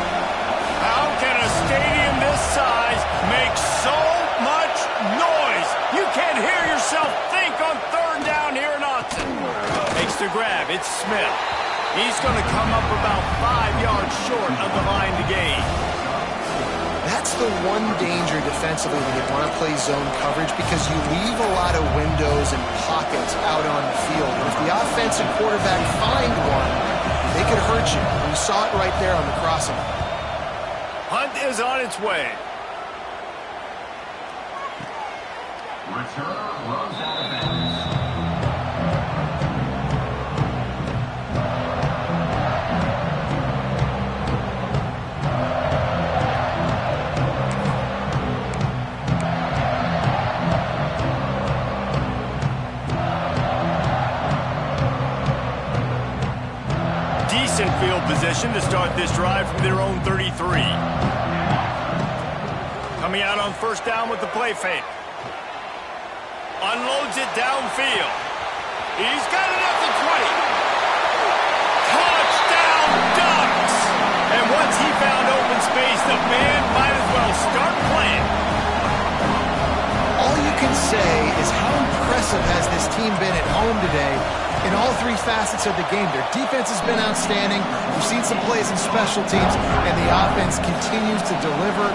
How can a stadium this size make so much noise? You can't hear yourself think on 3rd down here in Austin. Makes the grab. It's Smith. He's going to come up about 5 yards short of the line to gain.
That's the one danger defensively when you want to play zone coverage because you leave a lot of windows and pockets out on the field. And if the offense and quarterback find one, they could hurt you. We saw it right there on the crossing.
Hunt is on its way.
Return runs out of bounds.
Decent field position to start this drive from their own 33. Coming out on 1st down with the play fake. Unloads it downfield. He's got it at the 20. Touchdown Ducks! And once he found open space, the band might as well start playing.
All you can say is how impressive has this team been at home today. in all three facets of the game. Their defense has been outstanding. We've seen some plays in special teams, and the offense continues to deliver,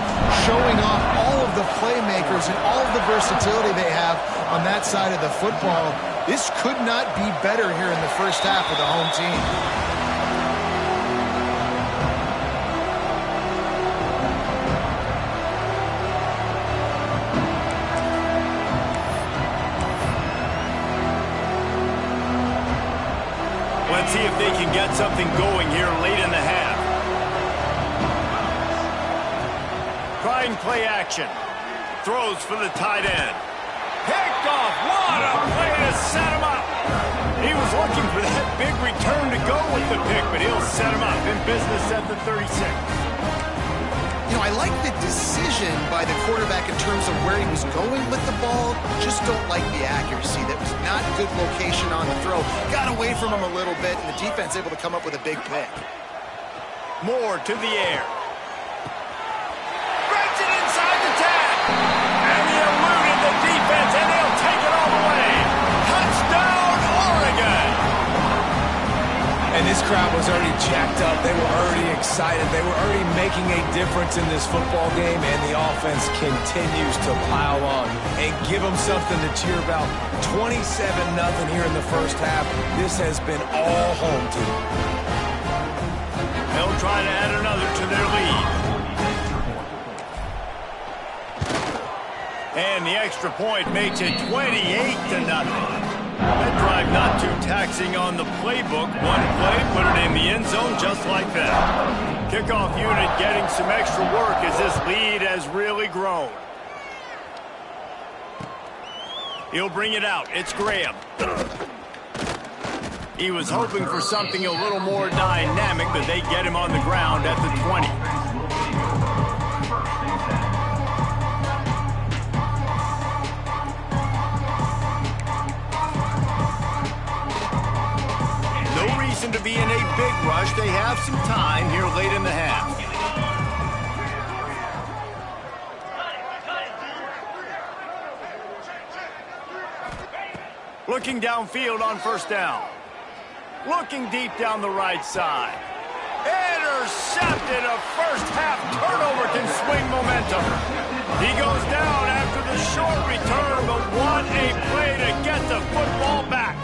showing off all of the playmakers and all of the versatility they have on that side of the football. This could not be better here in the first half of the home team.
Let's see if they can get something going here late in the half. Trying play action. Throws for the tight end. Picked off. What a play to set him up. He was looking for that big return to go with the pick, but he'll set him up in business at the 36.
You know, I like the decision by the quarterback in terms of where he was going with the ball. Just don't like the accuracy. That was not good location on the throw. Got away from him a little bit, and the defense able to come up with a big pick.
Moore to the air. Breaks it inside the 10. And he eluded the defense, and he'll take it all the way. Touchdown, Oregon!
And this crowd was already jacked up. They were already excited. They were already making a difference in this football game, and the offense continues to pile on and give them something to cheer about. 27-0 here in the first half. This has been all home team.
They'll try to add another to their lead. And the extra point makes it 28-0. That drive not too taxing on the playbook. One play, put it in the end zone just like that. Kickoff unit getting some extra work as this lead has really grown. He'll bring it out. It's Graham. He was hoping for something a little more dynamic, but they get him on the ground at the 20. To be in a big rush. They have some time here late in the half. Looking downfield on first down. Looking deep down the right side. Intercepted. A first half turnover can swing momentum. He goes down after the short return, but what a play to get the football back.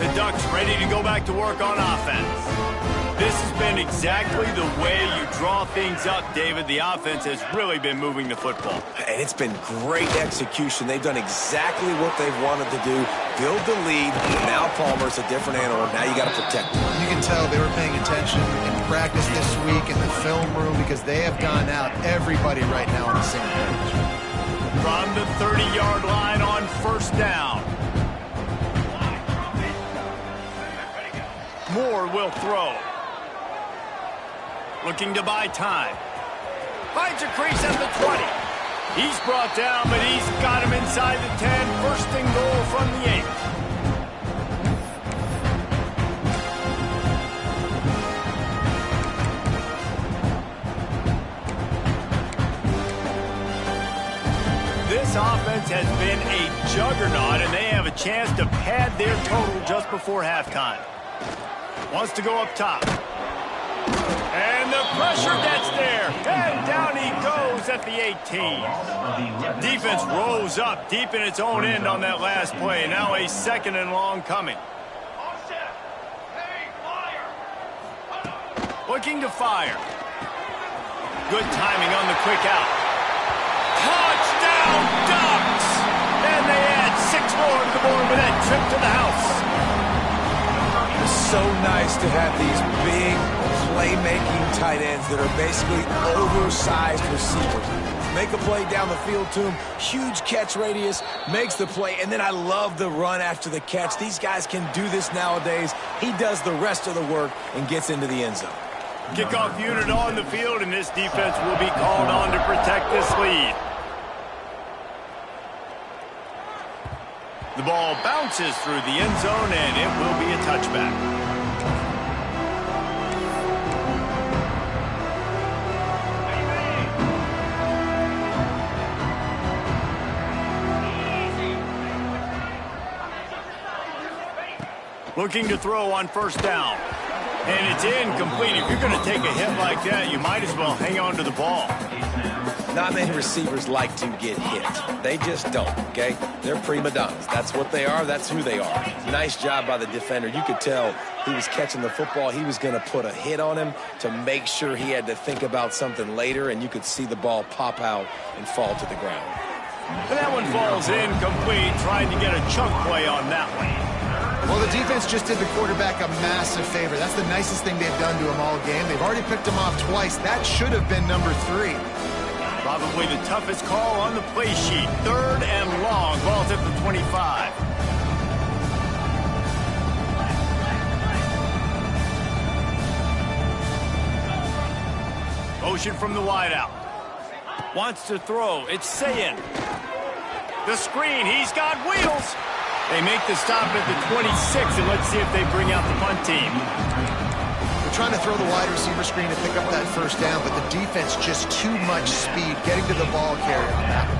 The Ducks ready to go back to work on offense. This has been exactly the way you draw things up, David. The offense has really been moving the football.
And it's been great execution. They've done exactly what they've wanted to do. Build the lead. Now Palmer's a different animal. Now you got to protect him.
You can tell they were paying attention in practice this week in the film room because they have gone out, everybody right now on the same page.
From the 30-yard line on first down. Moore will throw. Looking to buy time. Finds a crease at the 20. He's brought down, but he's got him inside the 10. First and goal from the 8. This offense has been a juggernaut, and they have a chance to pad their total just before halftime. Wants to go up top. And the pressure gets there. And down he goes at the 18. Defense rose up deep in its own end on that last play. Now a second and long coming. Looking to fire. Good timing on the quick out. Touchdown Ducks! And they add 6 more to the board with that trip to the house.
It's so nice to have these big playmaking tight ends that are basically oversized receivers. Make a play down the field to him, huge catch radius, makes the play, and then I love the run after the catch. These guys can do this nowadays. He does the rest of the work and gets into the end zone.
Kickoff unit on the field, and this defense will be called on to protect this lead. The ball bounces through the end zone, and it will be a touchback. Looking to throw on first down. And it's incomplete. If you're going to take a hit like that, you might as well hang on to the ball.
Not many receivers like to get hit. They just don't, okay? They're prima donnas. That's what they are. That's who they are. Nice job by the defender. You could tell he was catching the football. He was going to put a hit on him to make sure he had to think about something later, and you could see the ball pop out and fall to the ground.
And that one falls incomplete, trying to get a chunk play on that one.
Well, the defense just did the quarterback a massive favor. That's the nicest thing they've done to him all game. They've already picked him off twice. That should have been number 3.
Probably the toughest call on the play sheet. 3rd and long. Ball's at the 25. Motion from the wideout. Wants to throw. It's Sayin. The screen. He's got wheels. They make the stop at the 26, and let's see if they bring out the punt team.
They're trying to throw the wide receiver screen to pick up that first down, but the defense just too much speed getting to the ball carrier on that one.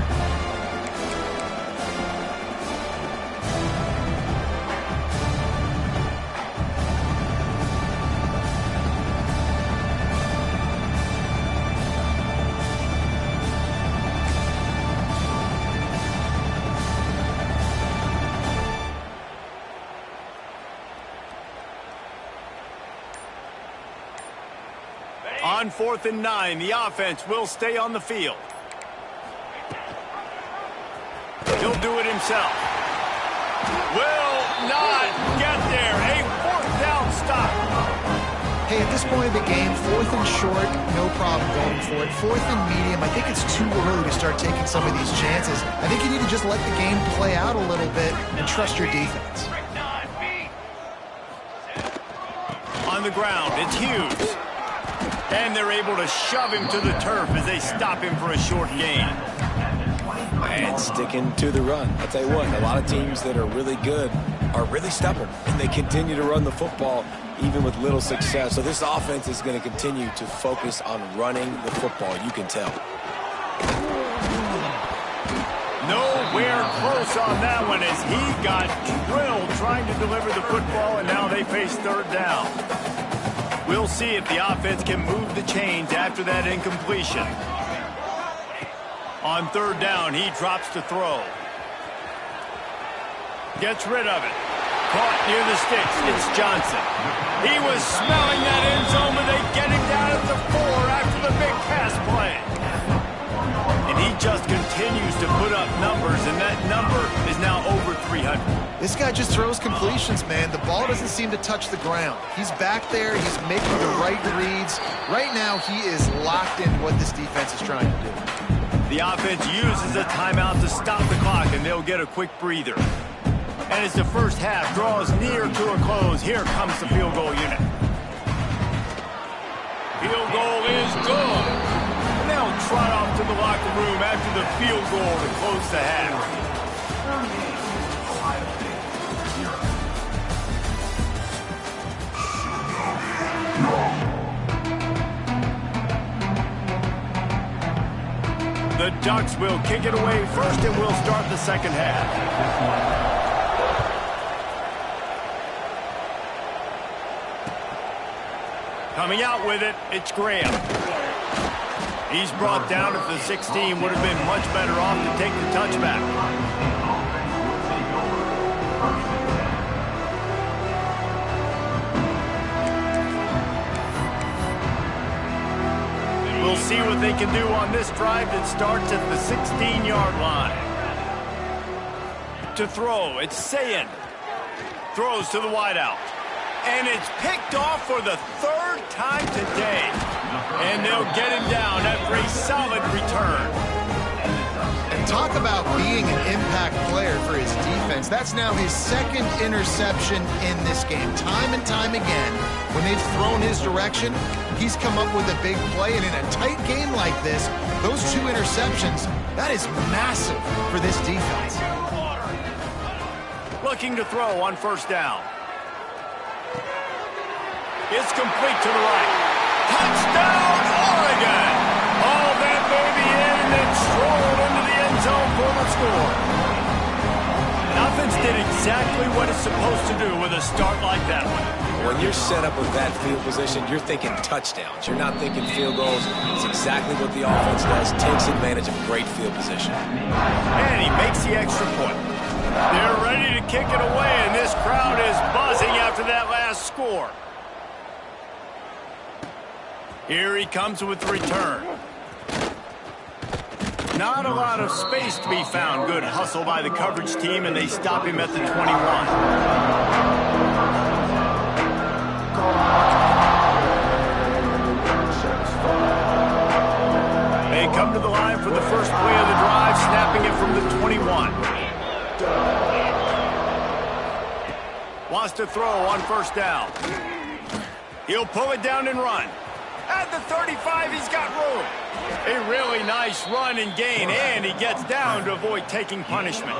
On 4th and 9, the offense will stay on the field. He'll do it himself. Will not get there. A 4th down stop.
Hey, at this point of the game, 4th and short, no problem going for it. 4th and medium, I think it's too early to start taking some of these chances. I think you need to just let the game play out a little bit and trust your defense.
On the ground, it's Hughes. And they're able to shove him to the turf as they stop him for a short gain.
And sticking to the run. I'll tell you what, a lot of teams that are really good are really stubborn, and they continue to run the football even with little success. So this offense is going to continue to focus on running the football, you can tell.
Nowhere close on that one as he got drilled trying to deliver the football, and now they face 3rd down. We'll see if the offense can move the chains after that incompletion. On 3rd down, he drops to throw. Gets rid of it. Caught near the sticks. It's Johnson. He was smelling that end zone, but they get him down at the 4 after the big pass play. And he just continues to put up numbers, and that number is now over 300.
This guy just throws completions, man. The ball doesn't seem to touch the ground. He's back there. He's making the right reads. Right now, he is locked in what this defense is trying to do.
The offense uses a timeout to stop the clock, and they'll get a quick breather. And as the first half draws near to a close, here comes the field goal unit. Field goal is good. And they'll trot off to the locker room after the field goal to close the half. The Ducks will kick it away first, and we'll start the second half. Coming out with it, it's Graham. He's brought down at the 16. Would have been much better off to take the touchback. We'll see what they can do on this drive that starts at the 16-yard line. To throw, it's Sayin. Throws to the wideout. And it's picked off for the 3rd time today. And they'll get him down after a solid return.
And talk about being an impact player for his defense. That's now his 2nd interception in this game. Time and time again, when they've thrown his direction, he's come up with a big play. And in a tight game like this, those 2 interceptions, that is massive for this defense.
Looking to throw on first down. It's complete to the right. Touchdown, Oregon! All that baby in and then strolled into the end zone for the score. Nothing's did exactly what it's supposed to do with a start like that one.
When you're set up with that field position, you're thinking touchdowns. You're not thinking field goals. It's exactly what the offense does. Takes advantage of great field position.
And he makes the extra point. They're ready to kick it away, and this crowd is buzzing after that last score. Here he comes with the return. Not a lot of space to be found. Good hustle by the coverage team, and they stop him at the 21. They come to the line for the first play of the drive, snapping it from the 21. Wants to throw on first down. He'll pull it down and run. At the 35, he's got room. A really nice run and gain, and he gets down to avoid taking punishment.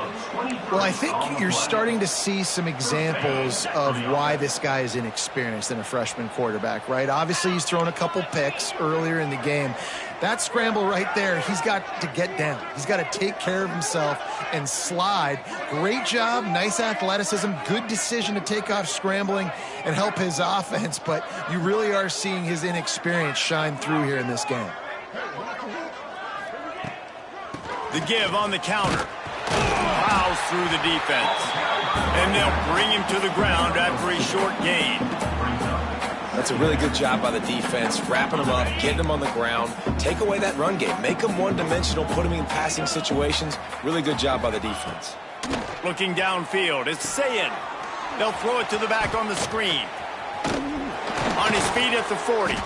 Well, I think you're starting to see some examples of why this guy is inexperienced in a freshman quarterback, right? Obviously, he's thrown a couple picks earlier in the game. That scramble right there, he's got to get down. He's got to take care of himself and slide. Great job, nice athleticism, good decision to take off scrambling and help his offense, but you really are seeing his inexperience shine through here in this game.
The give on the counter. Plows through the defense. And they'll bring him to the ground after a short gain.
That's a really good job by the defense, wrapping him up, getting him on the ground, take away that run game, make him one-dimensional, put him in passing situations. Really good job by the defense.
Looking downfield, it's Sayin. They'll throw it to the back on the screen. On his feet at the 40.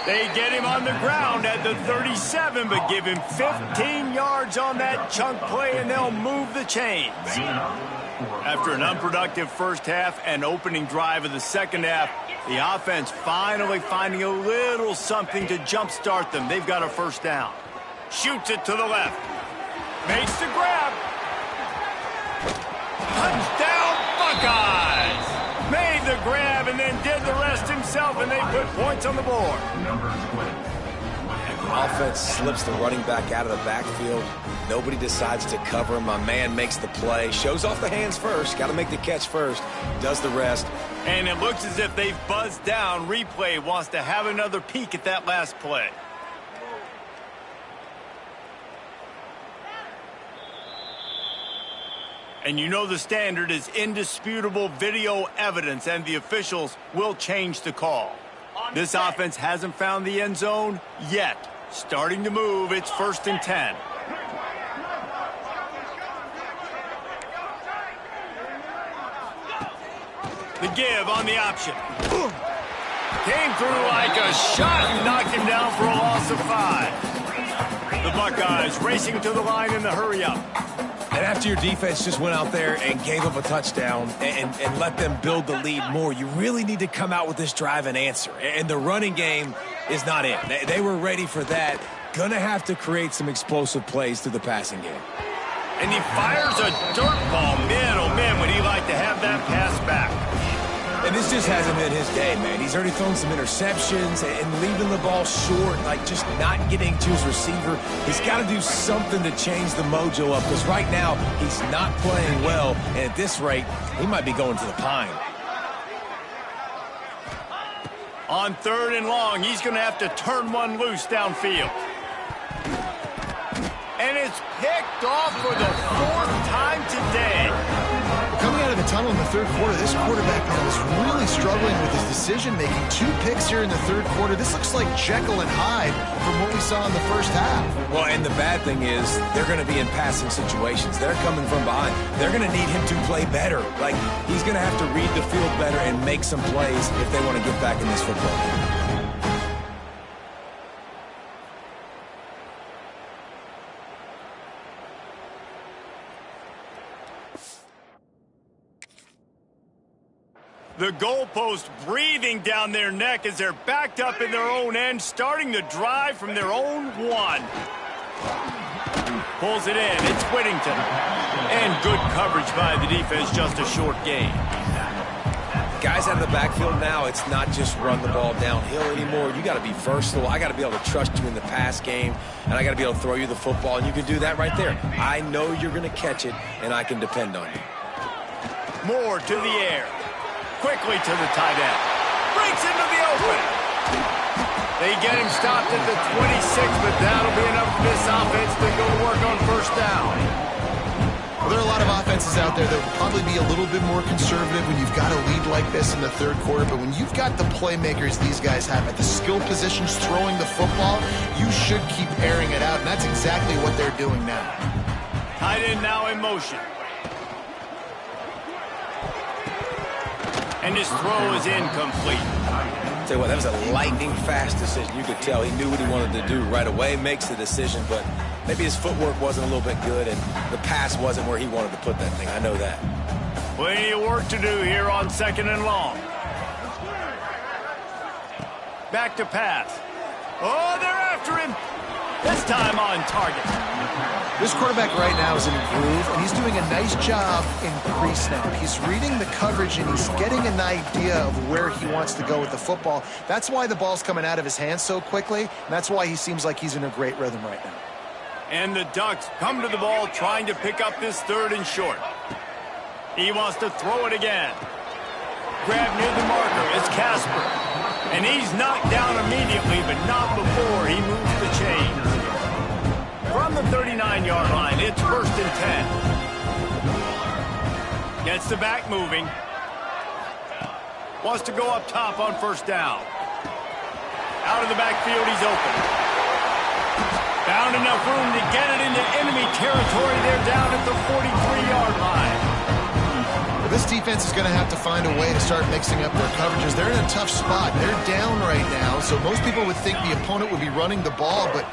They get him on the ground at the 37, but give him 15 yards on that chunk play, and they'll move the chains. After an unproductive first half and opening drive of the second half, the offense finally finding a little something to jumpstart them. They've got a first down. Shoots it to the left. Makes the grab. Touchdown, Buckeyes! Made the grab and then did the rest himself, and they put points on the board.
Offense slips the running back out of the backfield. Nobody decides to cover him. My man makes the play. Shows off the hands first. Got to make the catch first. Does the rest.
And it looks as if they've buzzed down. Replay wants to have another peek at that last play. And you know the standard is indisputable video evidence, and the officials will change the call. This offense hasn't found the end zone yet. Starting to move, it's 1st and 10. The give on the option. Came through like a shot and knocked him down for a loss of 5. The Buckeyes racing to the line in the hurry-up.
And after your defense just went out there and gave up a touchdown and let them build the lead more, you really need to come out with this drive and answer. And the running game is not it. They were ready for that. Gonna have to create some explosive plays through the passing game.
And he fires a dirt ball mid. Would he like to have that pass back?
And this just hasn't been his day, man. He's already thrown some interceptions and leaving the ball short, like just not getting to his receiver. He's got to do something to change the mojo up, because right now he's not playing well, and at this rate, he might be going to the pine.
On 3rd and long, he's going to have to turn one loose downfield. And it's picked off for the 4th time today.
Coming out of the tunnel in the third quarter, this quarterback now is really struggling with his decision-making. 2 picks here in the third quarter. This looks like Jekyll and Hyde from what we saw in the first half.
Well, and the bad thing is they're going to be in passing situations. They're coming from behind. They're going to need him to play better. Like, he's going to have to read the field better and make some plays if they want to get back in this football game.
The goalpost breathing down their neck as they're backed up in their own end, starting the drive from their own 1. Pulls it in. It's Whittington. And good coverage by the defense, just a short gain.
Guys out of the backfield now, it's not just run the ball downhill anymore. You got to be versatile. I got to be able to trust you in the pass game, and I got to be able to throw you the football, and you can do that right there. I know you're going to catch it, and I can depend on you.
Moore to the air. Quickly to the tight end. Breaks into the open. They get him stopped at the 26, but that'll be enough for this offense to go to work on first down.
Well, there are a lot of offenses out there that will probably be a little bit more conservative when you've got a lead like this in the third quarter, but when you've got the playmakers these guys have at the skill positions throwing the football, you should keep airing it out, and that's exactly what they're doing now.
Tight end now in motion. And his throw is incomplete.
Tell you what, that was a lightning-fast decision. You could tell he knew what he wanted to do right away, makes the decision, but maybe his footwork wasn't a little bit good, and the pass wasn't where he wanted to put that thing. I know that.
Plenty of work to do here on 2nd and long. Back to pass. Oh, they're after him. This time on target.
This quarterback right now is in a groove, and he's doing a nice job in pre-snap. He's reading the coverage, and he's getting an idea of where he wants to go with the football. That's why the ball's coming out of his hands so quickly, and that's why he seems like he's in a great rhythm right now.
And the Ducks come to the ball trying to pick up this 3rd and short. He wants to throw it again. Grab near the marker is Casper. And he's knocked down immediately, but not before he moves the chains. From the 39-yard line, it's 1st and 10. Gets the back moving. Wants to go up top on first down. Out of the backfield, he's open. Found enough room to get it into enemy territory. They're down at the 43-yard line.
Well, this defense is going to have to find a way to start mixing up their coverages. They're in a tough spot. They're down right now, so most people would think the opponent would be running the ball, but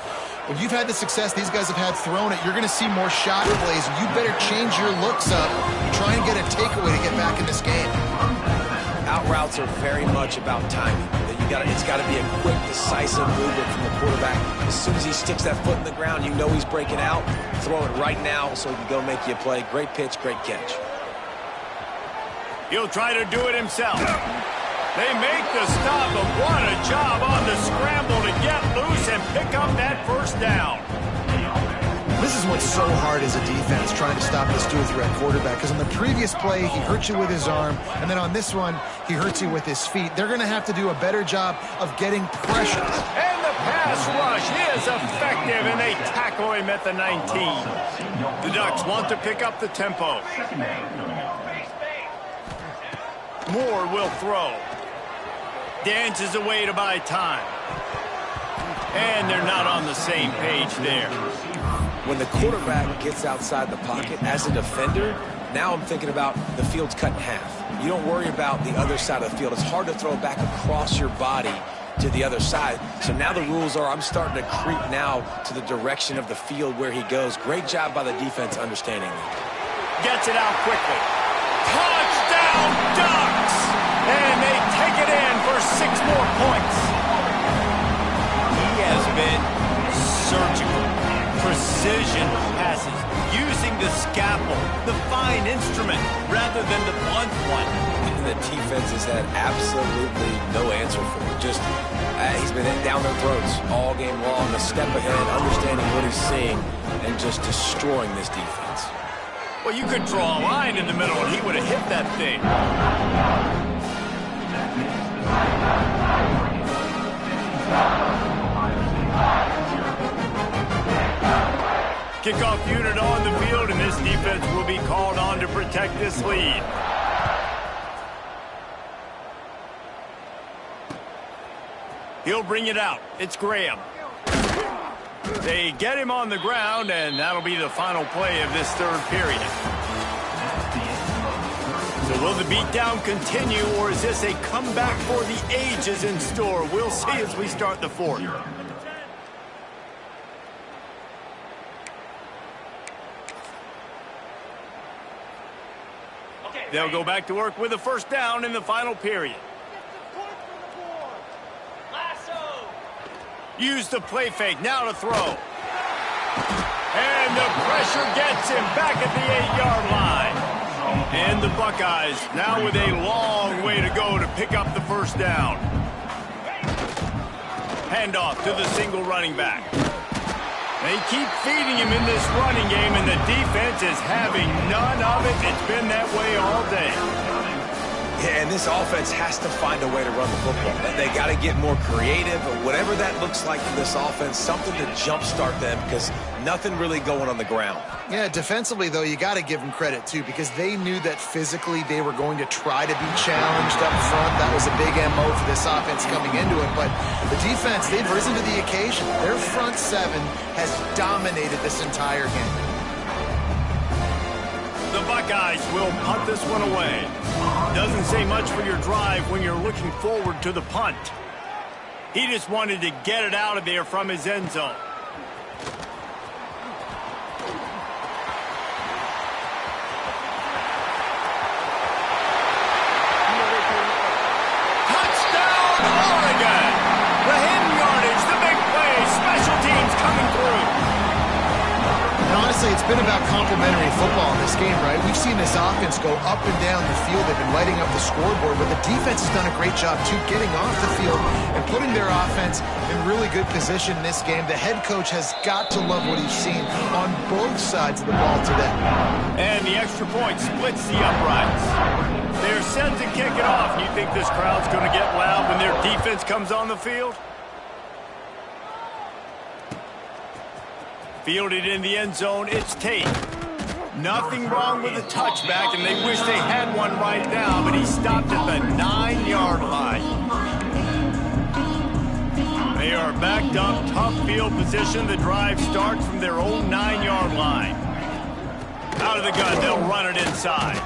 when you've had the success these guys have had throwing it, you're going to see more shot plays. You better change your looks up and try and get a takeaway to get back in this game.
Out routes are very much about timing. It's got to be a quick, decisive movement from the quarterback. As soon as he sticks that foot in the ground, you know he's breaking out. Throw it right now so he can go make you a play. Great pitch, great catch.
He'll try to do it himself. They make the stop, but what a job on the scramble to get loose and pick up that first down.
This is what's so hard as a defense, trying to stop this dual-threat quarterback, because on the previous play, he hurt you with his arm, and then on this one, he hurts you with his feet. They're going to have to do a better job of getting pressure.
And the pass rush is effective, and they tackle him at the 19. The Ducks want to pick up the tempo. Moore will throw. Dances away to buy time. And they're not on the same page there.
When the quarterback gets outside the pocket as a defender, now I'm thinking about the field's cut in half. You don't worry about the other side of the field. It's hard to throw back across your body to the other side. So now the rules are I'm starting to creep now to the direction of the field where he goes. Great job by the defense understanding that.
Gets it out quickly. Touchdown, Ducks! And they take it in for 6 more points. He has been surgical. Precision passes, using the scalpel, the fine instrument, rather than the blunt one.
And the defense has had absolutely no answer for it. Just, he's been down their throats all game long, a step ahead, understanding what he's seeing, and just destroying this defense.
Well, you could draw a line in the middle, and he would have hit that thing. Kickoff unit on the field, and this defense will be called on to protect this lead. He'll bring it out. It's Graham. They get him on the ground, and that'll be the final play of this 3rd period. So will the beatdown continue, or is this a comeback for the ages in store? We'll see as we start the 4th. They'll go back to work with a first down in the final period. Use the play fake, now to throw. And the pressure gets him back at the 8-yard line. And the Buckeyes now with a long way to go to pick up the first down. Handoff to the single running back. They keep feeding him in this running game, and the defense is having none of it. It's been that way all day.
Yeah, and this offense has to find a way to run the football. They got to get more creative, or whatever that looks like for this offense, something to jumpstart them, because nothing really going on the ground.
Yeah, defensively, though, you got to give them credit, too, because they knew that physically they were going to try to be challenged up front. That was a big MO for this offense coming into it. But the defense, they've risen to the occasion. Their front seven has dominated this entire game.
The Buckeyes will punt this one away. Doesn't say much for your drive when you're looking forward to the punt. He just wanted to get it out of there from his end zone.
It's been about complementary football in this game, right? We've seen this offense go up and down the field. They've been lighting up the scoreboard, but the defense has done a great job, too, getting off the field and putting their offense in really good position in this game. The head coach has got to love what he's seen on both sides of the ball today.
And the extra point splits the uprights. They're set to kick it off. You think this crowd's going to get loud when their defense comes on the field? Fielded in the end zone, it's Tate. Nothing wrong with the touchback, and they wish they had one right now, but he stopped at the 9-yard line. They are backed up, tough field position. The drive starts from their own 9-yard line. Out of the gun, they'll run it inside.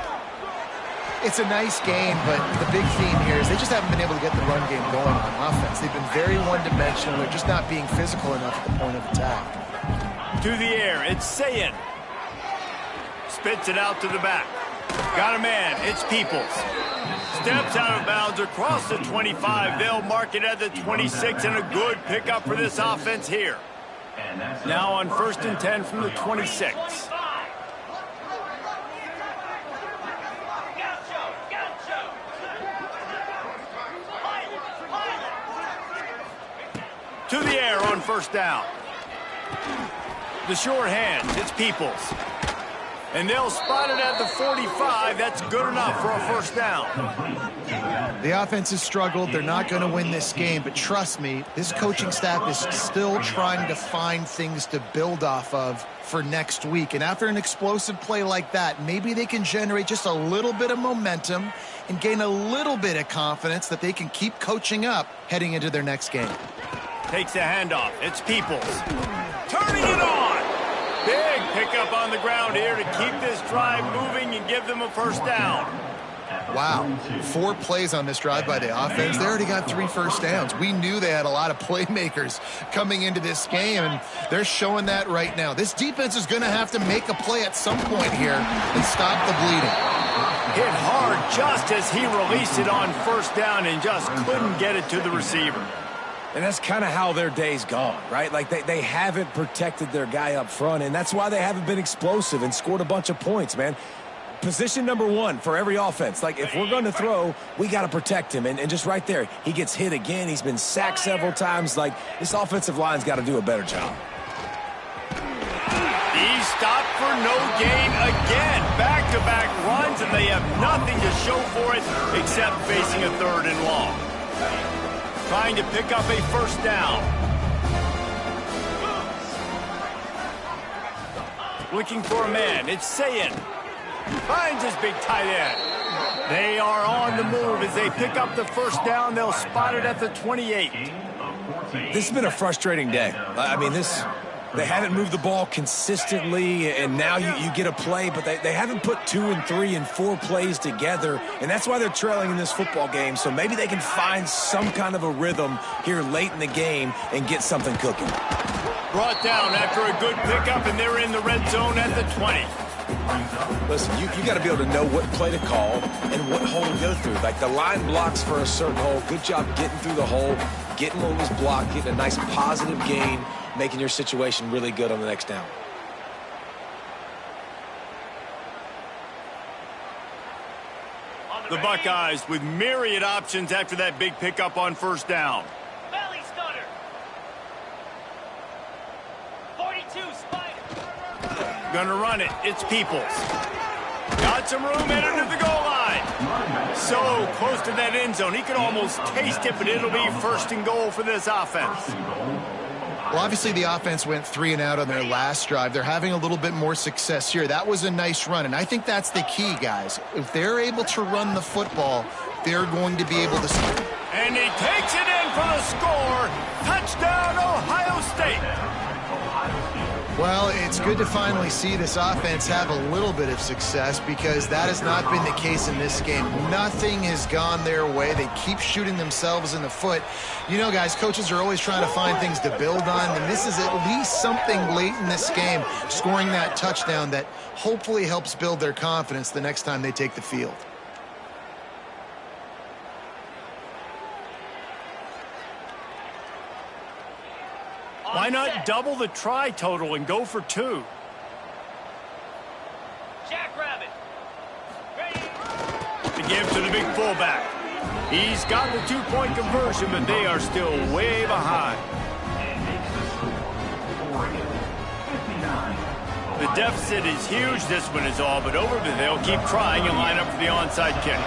It's a nice game, but the big theme here is they just haven't been able to get the run game going on offense. They've been very one-dimensional. They're just not being physical enough at the point of attack.
To the air, it's Sayin. Spits it out to the back. Got a man, it's Peoples. Steps out of bounds across the 25. They'll mark it at the 26, and a good pickup for this offense here. Now on 1st and 10 from the 26. To the air on 1st down. The short hands, it's Peoples. And they'll spot it at the 45. That's good enough for a 1st down.
The offense has struggled. They're not going to win this game. But trust me, this coaching staff is still trying to find things to build off of for next week. And after an explosive play like that, maybe they can generate just a little bit of momentum and gain a little bit of confidence that they can keep coaching up heading into their next game.
Takes the handoff. It's Peoples. Turning it on. Big pickup on the ground here to keep this drive moving and give them a 1st down.
Wow. 4 plays on this drive by the offense. They already got 3 first downs. We knew they had a lot of playmakers coming into this game, and they're showing that right now. This defense is going to have to make a play at some point here and stop the bleeding.
Hit hard just as he released it on 1st down and just couldn't get it to the receiver.
And that's kind of how their day's gone, right? Like they haven't protected their guy up front, and that's why they haven't been explosive and scored a bunch of points, man. Position number 1 for every offense. Like, if we're going to throw, we got to protect him. And just right there, he gets hit again. He's been sacked several times. Like, this offensive line's got to do a better job.
He stopped for no gain again. Back-to-back runs, and they have nothing to show for it except facing a 3rd and long. Trying to pick up a 1st down. Looking for a man. It's Sayin. Finds his big tight end. They are on the move as they pick up the 1st down. They'll spot it at the 28.
This has been a frustrating day. I mean, they haven't moved the ball consistently, and now you get a play, but they haven't put 2 and 3 and 4 plays together, and that's why they're trailing in this football game. So maybe they can find some kind of a rhythm here late in the game and get something cooking.
Brought down after a good pickup, and they're in the red zone at the 20.
Listen, you got to be able to know what play to call and what hole to go through. Like, the line blocks for a certain hole. Good job getting through the hole, getting what was blocked, getting a nice positive gain, making your situation really good on the next down.
The Buckeyes with myriad options after that big pickup on 1st down.
Belly stunner. 42.
Gonna run it. It's Peoples. Got some room headed to the goal line. So close to that end zone. He could almost taste it, but it'll be first and goal for this offense.
Well, obviously the offense went 3 and out on their last drive. They're having a little bit more success here. That was a nice run, and I think that's the key, guys. If they're able to run the football, they're going to be able to score.
And he takes it in for the score. Touchdown, Ohio State.
Well, it's good to finally see this offense have a little bit of success because that has not been the case in this game. Nothing has gone their way. They keep shooting themselves in the foot. You know, guys, coaches are always trying to find things to build on, and this is at least something late in this game, scoring that touchdown that hopefully helps build their confidence the next time they take the field.
Why not double the try total and go for 2?
Jackrabbit. Ready.
To give to the big fullback. He's got the 2-point conversion, but they are still way behind. The deficit is huge. This one is all but over, but they'll keep trying and line up for the onside kick.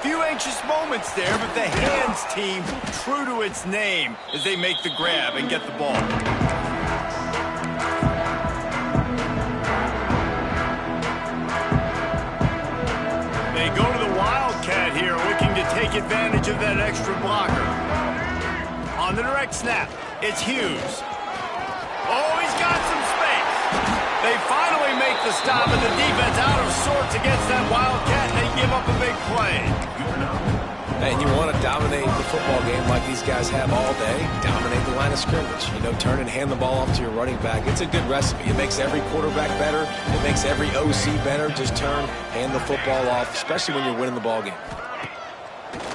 Few anxious moments there, but the hands team true to its name as they make the grab and get the ball. They go to the Wildcat here, looking to take advantage of that extra blocker. On the direct snap, it's Hughes. Oh, he's got some space. They finally make the stop, and the defense out of sorts against that Wildcat, and they give up a big play.
And you want to dominate the football game like these guys have all day, dominate the line of scrimmage. You know, turn and hand the ball off to your running back. It's a good recipe. It makes every quarterback better. It makes every OC better. Just turn, hand the football off, especially when you're winning the ball game.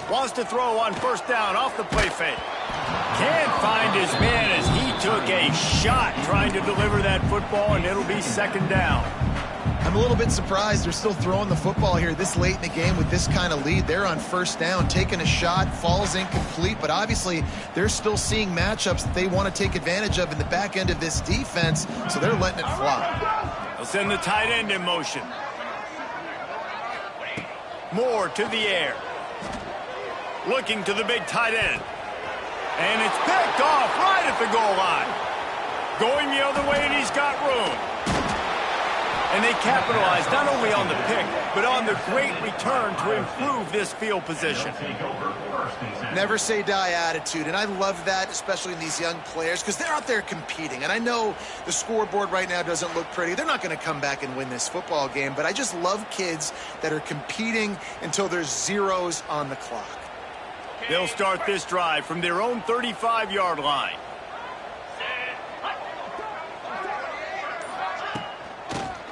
Wants to throw on first down off the play fake. Can't find his man as he took a shot trying to deliver that football, and it'll be second down.
I'm a little bit surprised they're still throwing the football here this late in the game with this kind of lead. They're on first down, taking a shot, falls incomplete, but obviously they're still seeing matchups that they want to take advantage of in the back end of this defense, so they're letting it fly.
They'll send the tight end in motion. Moore to the air. Looking to the big tight end. And it's picked off right at the goal line. Going the other way, and he's got room. And they capitalize not only on the pick, but on the great return to improve this field position.
Never say die attitude, and I love that, especially in these young players, because they're out there competing. And I know the scoreboard right now doesn't look pretty. They're not going to come back and win this football game, but I just love kids that are competing until there's zeros on the clock.
They'll start this drive from their own 35-yard line.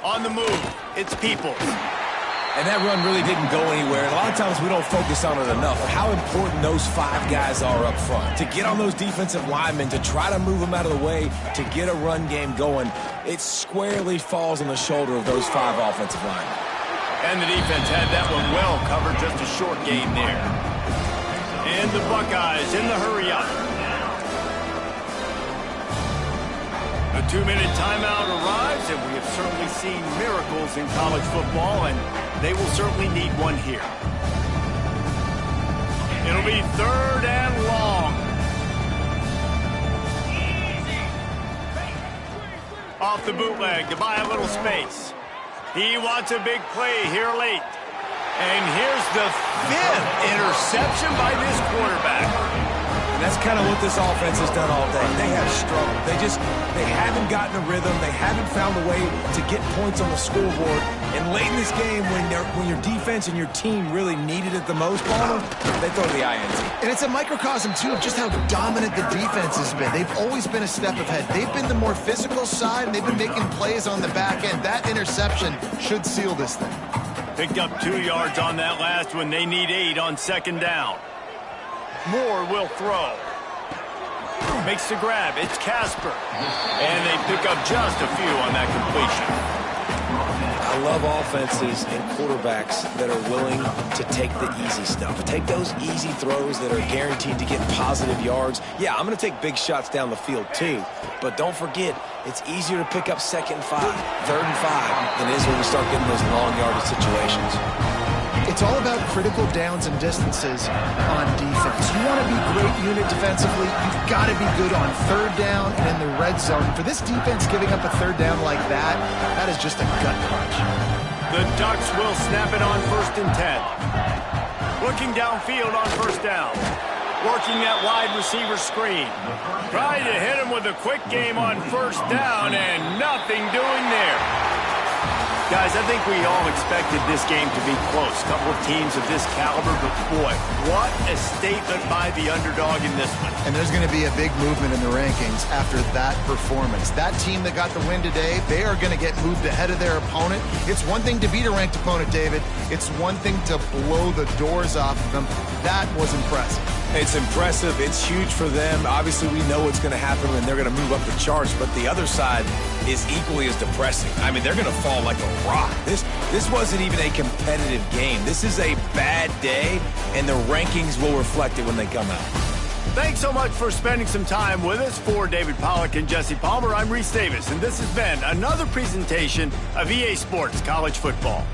On the move, it's Peoples.
And that run really didn't go anywhere. And a lot of times we don't focus on it enough, but how important those 5 guys are up front. To get on those defensive linemen, to try to move them out of the way, to get a run game going, it squarely falls on the shoulder of those 5 offensive linemen.
And the defense had that one well covered, just a short gain there. And the Buckeyes in the hurry-up. A 2-minute timeout arrives, and we have certainly seen miracles in college football, and they will certainly need one here. It'll be third and long. Off the bootleg to buy a little space. He wants a big play here late. And here's the 5th interception by this quarterback.
And that's kind of what this offense has done all day. They have struggled. They haven't gotten a rhythm. They haven't found a way to get points on the scoreboard. And late in this game, when your defense and your team really needed it the most, Palmer, they throw the INT.
And it's a microcosm, too, of just how dominant the defense has been. They've always been a step ahead. They've been the more physical side, and they've been making plays on the back end. That interception should seal this thing.
Picked up 2 yards on that last one. They need 8 on second down. Moore will throw. Makes the grab. It's Casper. And they pick up just a few on that completion.
I love love offenses and quarterbacks that are willing to take the easy stuff. Take those easy throws that are guaranteed to get positive yards. Yeah, I'm going to take big shots down the field too. But don't forget, it's easier to pick up 2nd and 5, 3rd and 5 than it is when we start getting those long yardage situations.
It's all about critical downs and distances on defense. You want to be great unit defensively, you've got to be good on 3rd down and in the red zone. For this defense, giving up a 3rd down like that, that is just a gut punch.
The Ducks will snap it on 1st and 10. Looking downfield on 1st down. Working that wide receiver screen. Trying to hit him with a quick game on 1st down and nothing doing there. Guys, I think we all expected this game to be close. A couple of teams of this caliber, but boy, what a statement by the underdog in this one.
And there's going to be a big movement in the rankings after that performance. That team that got the win today, they are going to get moved ahead of their opponent. It's one thing to beat a ranked opponent, David. It's one thing to blow the doors off of them. That was impressive.
It's impressive. It's huge for them. Obviously, we know what's going to happen when they're going to move up the charts, but the other side is equally as depressing. I mean, they're going to fall like a rock. This wasn't even a competitive game. This is a bad day, and the rankings will reflect it when they come out.
Thanks so much for spending some time with us. For David Pollack and Jesse Palmer, I'm Reese Davis, and this has been another presentation of EA Sports College Football.